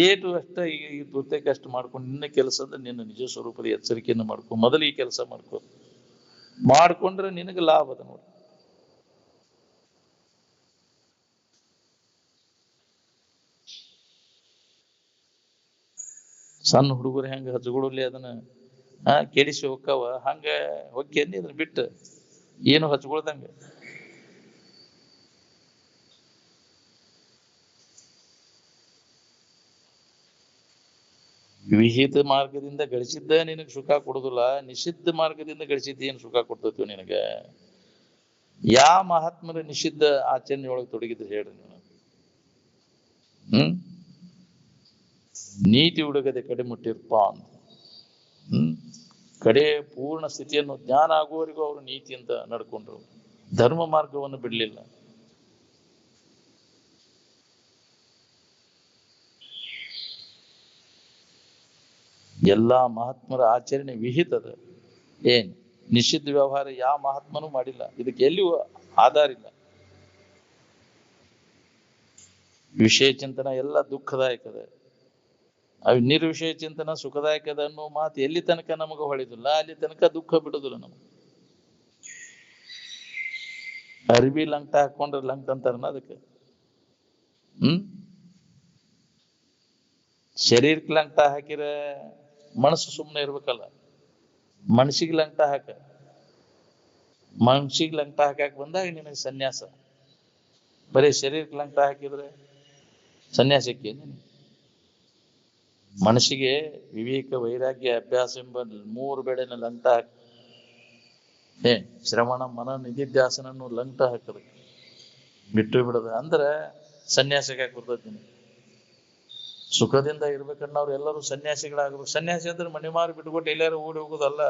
ಏಟು ಅಷ್ಟ ಈ ತುರ್ತಕ್ಕೆ ಅಷ್ಟು ಮಾಡ್ಕೊಂಡು ನಿನ್ನ ಕೆಲಸದ ನಿನ್ನ ನಿಜ ಸ್ವರೂಪದ ಎಚ್ಚರಿಕೆಯನ್ನು ಮಾಡ್ಕೊ. ಮೊದಲು ಈ ಕೆಲಸ ಮಾಡ್ಕೊಂಡ್ರೆ ನಿನಗೆ ಲಾಭ ಅದ ನೋಡಿ. ಸಣ್ಣ ಹುಡುಗರು ಹೆಂಗ ಹಚ್ಕೊಡಲಿ ಅದನ್ನ ಕೆಡಿಸಿ ಹೋಕ್ಕವ, ಹಂಗ ಹೊಕ್ಕಿ ಅದನ್ನ ಬಿಟ್ಟು ಏನು ಹಚ್ಕೊಳ್ದಂಗ. ವಿಹಿತ ಮಾರ್ಗದಿಂದ ಗಳಿಸಿದ್ದ ನಿನಗೆ ಸುಖ ಕೊಡುದಿಲ್ಲ, ನಿಷಿದ್ಧ ಮಾರ್ಗದಿಂದ ಗಳಿಸಿದ್ದ ಏನು ಸುಖ ಕೊಡ್ತೈತಿ ನಿನಗ? ಯಾವ ಮಹಾತ್ಮರ ನಿಷಿದ್ಧ ಆಚರಣೆ ಒಳಗೆ ತೊಡಗಿದ್ರೆ ಹೇಳ್ರಿ ನೀವು. ನೀತಿ ಹುಡುಗದೆ ಕಡೆ ಮುಟ್ಟಿರ್ಪ ಅಂತ. ಕಡೆ ಪೂರ್ಣ ಸ್ಥಿತಿಯನ್ನು ಜ್ಞಾನ ಆಗುವವರೆಗೂ ಅವರು ನೀತಿಯಿಂದ ನಡ್ಕೊಂಡ್ರು, ಧರ್ಮ ಮಾರ್ಗವನ್ನು ಬಿಡ್ಲಿಲ್ಲ. ಎಲ್ಲಾ ಮಹಾತ್ಮರ ಆಚರಣೆ ವಿಹಿತದ. ಏನ್ ನಿಷಿದ್ಧ ವ್ಯವಹಾರ ಯಾವ ಮಹಾತ್ಮನೂ ಮಾಡಿಲ್ಲ. ಇದಕ್ಕೆ ಎಲ್ಲಿಯೂ ಆಧಾರ ಇಲ್ಲ. ವಿಷಯ ಚಿಂತನ ಎಲ್ಲ ದುಃಖದಾಯಕದ, ನಿರ್ವಿಷಯ ಚಿಂತನ ಸುಖದಾಯಕದ ಅನ್ನೋ ಮಾತು ಎಲ್ಲಿ ತನಕ ನಮಗ ಹೊಳಿದಿಲ್ಲ ಅಲ್ಲಿ ತನಕ ದುಃಖ ಬಿಡುದಿಲ್ಲ ನಮಗ. ಅರಿವಿ ಲಂಟ ಹಾಕೊಂಡ್ರೆ ಲಂಕ್ ಅಂತಾರನ ಅದಕ್ಕೆ. ಶರೀರಕ್ಕೆ ಲಂಟ ಹಾಕಿರ ಮನಸ್ಸು ಸುಮ್ಮನೆ ಇರ್ಬೇಕಲ್ಲ. ಮನಸ್ಸಿಗೆ ಲಂಟ ಹಾಕ, ಮನಸ್ಸಿಗೆ ಲಂಟ ಹಾಕಕ್ ಬಂದಾಗ ನಿನಗೆ ಸನ್ಯಾಸ. ಬರೀ ಶರೀರಕ್ಕೆ ಲಂಟ ಹಾಕಿದ್ರೆ ಸನ್ಯಾಸಕ್ಕೆ ಮನಸ್ಸಿಗೆ ವಿವೇಕ ವೈರಾಗ್ಯ ಅಭ್ಯಾಸ ಎಂಬ 3 ಬೆಳೆನ ಲಂಟ ಹಾಕ. ಶ್ರವಣ ಮನ ನಿಧಿಧ್ಯಾಸನನ್ನು ಲಂಟ ಹಾಕದ ಬಿಟ್ಟು ಬಿಡದ ಅಂದ್ರೆ ಸನ್ಯಾಸಕ್ಕೆ ಬರ್ತೈತಿ. ಸುಖದಿಂದ ಇರ್ಬೇಕನ್ನೋರು ಎಲ್ಲರೂ ಸನ್ಯಾಸಿಗಳಾಗಬೇಕು. ಸನ್ಯಾಸಿ ಅಂದ್ರೆ ಮನೆ ಮಾರು ಬಿಟ್ಕೊಟ್ಟು ಎಲ್ಲಾರು ಓಡಿ ಹೋಗೋದಲ್ಲ,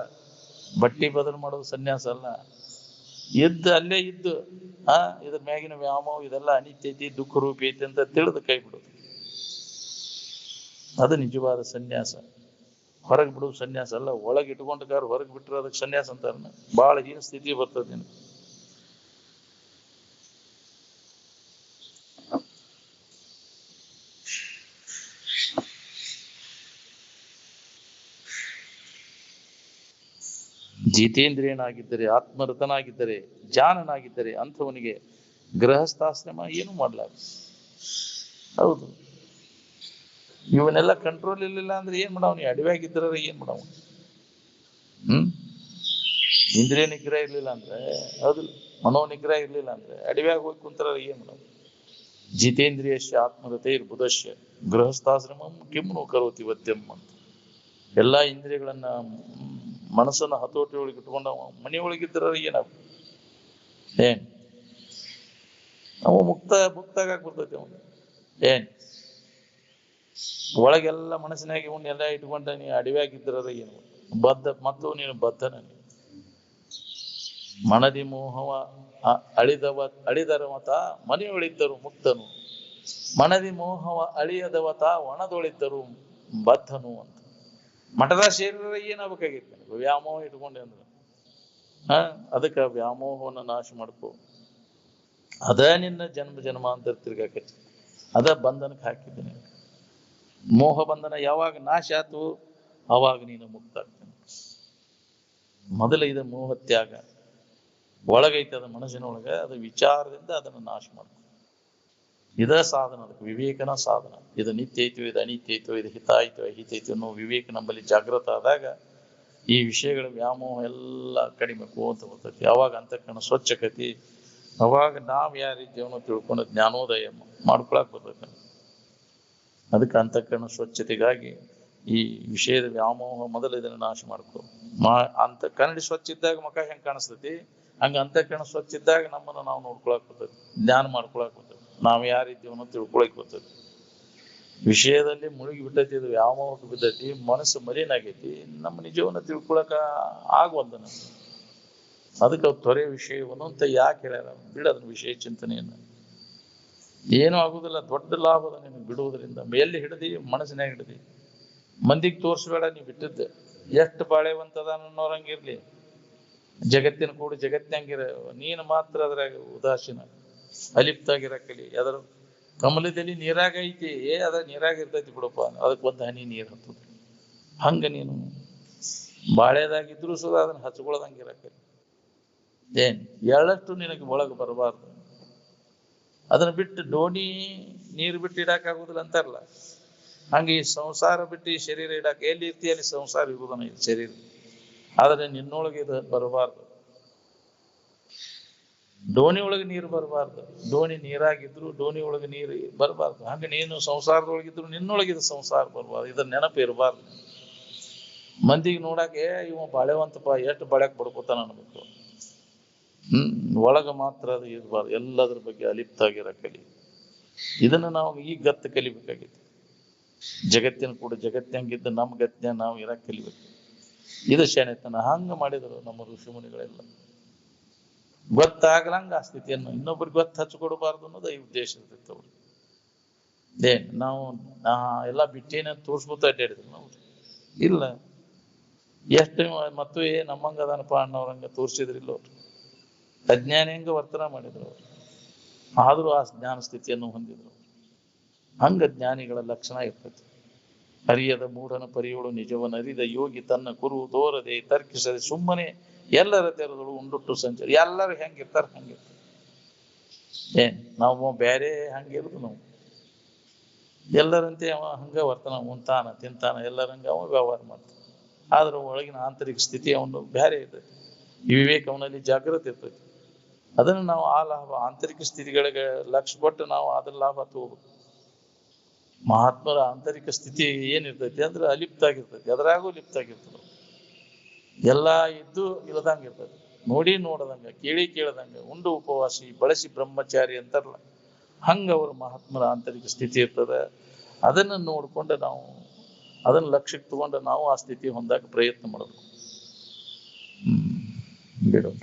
ಬಟ್ಟಿ ಬದಲು ಮಾಡೋದು ಸನ್ಯಾಸ ಅಲ್ಲ. ಅಲ್ಲೇ ಇದ್ದು ಇದ್ರ ಮ್ಯಾಗಿನ ವ್ಯಾಮೋಹ ಇದೆಲ್ಲ ಅನಿತ್ಯ ಐತಿ, ದುಃಖ ರೂಪಿ ಐತಿ ಅಂತ ತಿಳಿದು ಕೈ ಬಿಡೋದು, ಅದು ನಿಜವಾದ ಸನ್ಯಾಸ. ಹೊರಗೆ ಬಿಡುವುದು ಸನ್ಯಾಸ ಅಲ್ಲ. ಒಳಗೆ ಇಟ್ಕೊಂಡಗಾರ ಹೊರಗೆ ಬಿಟ್ಟರೆ ಅದಕ್ಕೆ ಸನ್ಯಾಸ ಅಂತಾರ. ಬಹಳ ಹೀನ ಸ್ಥಿತಿ ಬರ್ತದೆ ನಿನಗೆ. ಜಿತೇಂದ್ರಿಯನಾಗಿದ್ದರೆ, ಆತ್ಮರತನಾಗಿದ್ದರೆ, ಜಾನನಾಗಿದ್ದರೆ ಅಂಥವನಿಗೆ ಗೃಹಸ್ಥಾಶ್ರಮ ಏನು ಮಾಡ್ಲಾರ. ಹೌದು, ಇವನ್ನೆಲ್ಲ ಕಂಟ್ರೋಲ್ ಇರ್ಲಿಲ್ಲ ಅಂದ್ರೆ ಏನ್ ಮಾಡವ್? ನೀ ಅಡವ್ಯಾಗಿದ್ರ ಏನ್ ಮಾಡವ್? ಇಂದ್ರಿಯ ನಿಗ್ರಹ ಇರ್ಲಿಲ್ಲ ಅಂದ್ರೆ, ಹೌದು, ಮನೋ ನಿಗ್ರಹ ಇರ್ಲಿಲ್ಲ ಅಂದ್ರೆ ಅಡವ್ಯಾಗ ಹೋಗಿ ಕುಂತರ ಏನ್ ಮಾಡವ್? ಜಿತೇಂದ್ರಿಯಶ್ಯ ಆತ್ಮರತೆ ಬುಧಶ್ಯ ಗೃಹಸ್ಥಾಶ್ರಮ ಕಿಮ್ನು ಕರೋತಿ ವದ್ಯಂ ಅಂತ. ಎಲ್ಲಾ ಇಂದ್ರಿಯಗಳನ್ನ ಮನಸ್ಸನ್ನ ಹತೋಟಿ ಒಳಗೆ ಇಟ್ಕೊಂಡ ಮನೆಯೊಳಗಿದ್ರ ಏನಾಗ ಅವ ಮುಕ್ತಾಗ ಬರ್ತೈತಿ. ಅವನು ಒಳಗೆಲ್ಲ ಮನಸ್ಸಿನಾಗಿ ಎಲ್ಲ ಇಟ್ಕೊಂಡ ನೀ ಅಡವ್ಯಾಗಿದ್ರ ಏನು ಮತ್ತು ನೀನು ಬದ್ಧನ. ಮನದಿ ಮೋಹವ ಅಳಿದರವತ ಮನೆಯೊಳಿದ್ದರು ಮುಕ್ತನು, ಮನದಿ ಮೋಹವ ಅಳಿಯದವತ ಒಣದೊಳಿದ್ದರು ಬದ್ಧನು ಅಂತ. ಮಠದ ಶರೀರ ಏನಾಗಬೇಕಾಗಿತ್ತು ವ್ಯಾಮೋಹ ಇಟ್ಕೊಂಡೆ ಅಂದ್ರೆ ಅದಕ್ಕೆ ವ್ಯಾಮೋಹವನ್ನು ನಾಶ ಮಾಡ್ಕೋ. ಅದ ನಿನ್ನ ಜನ್ಮ ಜನ್ಮಾಂತರ ತಿರ್ಗಾಕೈತಿ, ಅದ ಬಂಧನಕ್ಕೆ ಹಾಕಿದ್ದೀನಿ. ಮೋಹ ಬಂಧನ ಯಾವಾಗ ನಾಶ ಆತು ಅವಾಗ ನೀನು ಮುಕ್ತ ಆಗ್ತಾನೆ. ಮೊದಲ ಇದು ಮೋಹ ತ್ಯಾಗ ಒಳಗೈತೆ, ಅದ ಮನಸ್ಸಿನೊಳಗೆ, ಅದು ವಿಚಾರದಿಂದ ಅದನ್ನು ನಾಶ ಮಾಡ್ಕೊ. ಇದ ಸಾಧನ, ಅದಕ್ಕೆ ವಿವೇಕನ ಸಾಧನ. ಇದು ನಿತ್ಯ ಐತೋ, ಇದು ಅನಿತ್ಯ ಐತೋ, ಇದು ಹಿತ ಆಯ್ತು ಅಹಿತ ಐತೋ ಅನ್ನೋ ವಿವೇಕ ನಮ್ಮಲ್ಲಿ ಜಾಗೃತ ಆದಾಗ ಈ ವಿಷಯಗಳ ವ್ಯಾಮೋಹ ಎಲ್ಲ ಕಡಿಮೆ ಹೋಗ್ತಾ ಹೋಗ್ತೈತಿ. ಅವಾಗ ಅಂತಃಕರಣ ಸ್ವಚ್ಛಕತಿ, ಅವಾಗ ನಾವ್ ಯಾರಿದ್ದೇವನೋ ತಿಳ್ಕೊಂಡು ಜ್ಞಾನೋದಯ ಮಾಡ್ಕೊಳಕ್ ಬರ್ತೈತೆ. ಅದಕ್ಕೆ ಅಂತಃಕರಣ ಸ್ವಚ್ಛತೆಗಾಗಿ ಈ ವಿಷಯದ ವ್ಯಾಮೋಹ ಮೊದಲು ಇದನ್ನು ನಾಶ ಮಾಡ್ಕೊ. ಅಂತ ಕನ್ನಡಿ ಸ್ವಚ್ಛ ಇದ್ದಾಗ ಮುಖ ಹೆಂಗ್ ಕಾಣಿಸ್ತೈತಿ, ಹಂಗ ಅಂತಃಕರಣ ಸ್ವಚ್ಛ ಇದ್ದಾಗ ನಮ್ಮನ್ನು ನಾವು ನೋಡ್ಕೊಳಕ್ ಬರ್ತೈತಿ, ಜ್ಞಾನ ಮಾಡ್ಕೊಳಕ್ ಬರ್ತೈತಿ, ನಾವ್ ಯಾರಿದ್ದೇವನೋ ತಿಳ್ಕೊಳಕ್ ಬರ್ತೈತಿ. ವಿಷಯದಲ್ಲಿ ಮುಳುಗಿ ಬಿಟ್ಟೈತಿ, ಇದು ವ್ಯಾಮೋಹಕ್ಕೆ ಬಿದ್ದೈತಿ, ಮನಸ್ಸು ಮಲಿನಾಗೈತಿ, ನಮ್ಮ ನಿಜವನ್ನ ತಿಳ್ಕೊಳಕ ಆಗವಲ್ದ ನಮ್ಗೆ. ಅದಕ್ಕೆ ತೊರೆ ವಿಷಯವನ್ನು ಅಂತ ಯಾಕೆ ಹೇಳ್ಯಾರ, ಬಿಡೋದನ್ನ ವಿಷಯ ಚಿಂತನೆಯನ್ನು. ಏನೂ ಆಗುದಿಲ್ಲ, ದೊಡ್ಡ ಲಾಭದ ನಿನಗೆ ಬಿಡುವುದರಿಂದ. ಎಲ್ಲಿ ಹಿಡ್ದಿ, ಮನಸ್ಸಿನಾಗ ಹಿಡ್ದಿ. ಮಂದಿಗೆ ತೋರಿಸ್ಬೇಡ ನೀ ಬಿಟ್ಟಿದ್ದೆ. ಎಷ್ಟು ಬಾಳೆವಂತದ ಅನ್ನೋರಂಗಿರ್ಲಿ, ಜಗತ್ತಿನ ಕೂಡ ಜಗತ್ತಿನಂಗಿರ, ನೀನು ಮಾತ್ರ ಅದ್ರಾಗ ಉದಾಸೀನ ಅಲಿಪ್ತಾಗಿರಕಲಿ. ಅದರ ಕಮಲದಲ್ಲಿ ನೀರಾಗ ಐತಿ, ಅದ ನೀರಾಗ ಇರ್ತೈತಿ ಬಿಡಪ್ಪ, ಅದಕ್ಕೆ ಒಂದು ಹನಿ ನೀರು ಹತ್ತದ. ಹಂಗ ನೀನು ಬಾಳೆದಾಗಿದ್ರು ಸುದ ಅದನ್ನ ಹಚ್ಕೊಳ್ಳೋದಂಗಿರಕಲಿ. ಏನ್ ಎಳ್ಳಷ್ಟು ನಿನಗೆ ಒಳಗೆ ಬರಬಾರ್ದು. ಅದನ್ನ ಬಿಟ್ಟು ಡೋಣಿ ನೀರು ಬಿಟ್ಟು ಇಡಾಕಾಗುದಿಲ್ಲ ಅಂತಾರಲ್ಲ, ಹಂಗೆ ಈ ಸಂಸಾರ ಬಿಟ್ಟು ಈ ಶರೀರ ಇಡಾಕ ಎಲ್ಲಿ ಇರ್ತಿ ಅಲ್ಲಿ ಸಂಸಾರ ಇರುವುದನ್ನ, ಈ ಶರೀರ. ಆದ್ರೆ ನಿನ್ನೊಳಗೆ ಇದು ಬರಬಾರ್ದು. ಡೋಣಿ ಒಳಗೆ ನೀರು ಬರಬಾರ್ದು. ಡೋಣಿ ನೀರಾಗಿದ್ರು ಡೋಣಿ ಒಳಗೆ ನೀರು ಬರಬಾರ್ದು. ಹಂಗೆ ನೀನು ಸಂಸಾರದೊಳಗಿದ್ರು ನಿನ್ನೊಳಗಿದ ಸಂಸಾರ ಬರಬಾರ್ದು. ಇದರ ನೆನಪು ಇರಬಾರ್ದು. ಮಂದಿಗೆ ನೋಡಾಕೆ ಇವ ಬಾಳೆವಂತಪ್ಪ, ಎಷ್ಟು ಬಾಳ್ಯಾಕ್ ಬಡ್ಕೋತಾನ ಅನ್ಬೇಕು. ಒಳಗ ಮಾತ್ರ ಅದು ಇರಬಾರ್ದು. ಎಲ್ಲದ್ರ ಬಗ್ಗೆ ಅಲಿಪ್ತಾಗಿರ ಕಲಿ. ಇದನ್ನು ನಾವು ಈಗ ಗತ್ತು ಕಲಿಬೇಕಾಗಿತ್ತು. ಜಗತ್ತಿನ ಕೂಡ ಜಗತ್ತಿನಂಗಿದ್ದ ನಮ್ಮ ಗತ್ತಿನ ನಾವು ಇರಕ್ ಕಲಿಬೇಕು. ಇದು ಶಾಣೆತನ. ಹಂಗ ಮಾಡಿದರು ನಮ್ಮ ಋಷಿಮುನಿಗಳೆಲ್ಲ. ಗೊತ್ತಾಗ್ಲಂಗ ಆ ಸ್ಥಿತಿಯನ್ನು ಇನ್ನೊಬ್ರಿಗೆ ಗೊತ್ತು ಹಚ್ಕೊಡ್ಬಾರ್ದು ಅನ್ನೋದು ಈ ಉದ್ದೇಶ ಇರ್ತೈತೆ ಅವ್ರು. ನಾವು ಎಲ್ಲ ಬಿಟ್ಟೇನ ತೋರ್ಸ್ಕೊತ ಅಡ್ಡಾಡಿದ್ರು ನಾವು. ಇಲ್ಲ, ಎಷ್ಟು ಮತ್ತು ನಮ್ಮಂಗ ಅದನಪ್ಪ ಅನ್ನೋರಂಗ ತೋರಿಸಿದ್ರಿಲ್ಲ ಅವ್ರು. ಅಜ್ಞಾನಿ ಹೆಂಗ ವರ್ತನ ಮಾಡಿದ್ರು ಅವ್ರು, ಆದ್ರೂ ಆ ಜ್ಞಾನ ಸ್ಥಿತಿಯನ್ನು ಹೊಂದಿದ್ರು. ಹಂಗ ಜ್ಞಾನಿಗಳ ಲಕ್ಷಣ ಇರ್ತೈತಿ. ಅರಿಯದ ಮೂಢನ ಪರಿಯೋಳು ನಿಜವನ್ನ ಅರಿದ ಯೋಗಿ ತನ್ನ ಕುರು ತೋರದೆ ತರ್ಕಿಸದೆ ಸುಮ್ಮನೆ ಎಲ್ಲರ ತೆರದಳು ಉಂಡುಟ್ಟು ಸಂಚಾರ. ಎಲ್ಲರೂ ಹೆಂಗಿರ್ತಾರ ಹಂಗಿರ್ತಾರೆ. ನಾವು ಬೇರೆ ಹಂಗಿರುದು ನಾವು. ಎಲ್ಲರಂತೆ ಅವ ಹಂಗ ವರ್ತನ, ಉಂತಾನ ತಿಂತಾನ, ಎಲ್ಲರಂಗ ಅವ ವ್ಯವಹಾರ ಮಾಡ್ತಾನ. ಆದ್ರೂ ಒಳಗಿನ ಆಂತರಿಕ ಸ್ಥಿತಿ ಅವನು ಬೇರೆ ಇರ್ತೈತಿ. ಈ ವಿವೇಕ ಅವನಲ್ಲಿ ಜಾಗೃತಿ ಇರ್ತೈತಿ. ಅದನ್ನು ನಾವು ಆ ಲಾಭ ಆಂತರಿಕ ಸ್ಥಿತಿಗಳಿಗೆ ಲಕ್ಷ್ಯ ಕೊಟ್ಟು ನಾವು ಅದ್ರ ಲಾಭ ತಗೋಬೇಕು. ಮಹಾತ್ಮರ ಆಂತರಿಕ ಸ್ಥಿತಿ ಏನಿರ್ತೈತಿ ಅಂದ್ರೆ ಅಲಿಪ್ತಾಗಿರ್ತೈತಿ. ಅದರಾಗೂ ಲಿಪ್ತಾಗಿರ್ತದೆ. ಎಲ್ಲ ಇದ್ದು ಇಲ್ಲದಂಗ ಇರ್ತೈತಿ. ನೋಡಿ ನೋಡದಂಗ, ಕೇಳಿ ಕೇಳದಂಗ, ಉಂಡು ಉಪವಾಸಿ ಬಳಸಿ ಬ್ರಹ್ಮಚಾರಿ ಅಂತಾರಲ್ಲ, ಹಂಗ ಅವ್ರ ಮಹಾತ್ಮರ ಆಂತರಿಕ ಸ್ಥಿತಿ ಇರ್ತದೆ. ಅದನ್ನು ನೋಡ್ಕೊಂಡು ನಾವು ಅದನ್ನ ಲಕ್ಷ್ಯಕ್ಕೆ ತಗೊಂಡು ನಾವು ಆ ಸ್ಥಿತಿ ಹೊಂದಾಕ ಪ್ರಯತ್ನ ಮಾಡಬೇಕು. ಬಿಡೋಣ.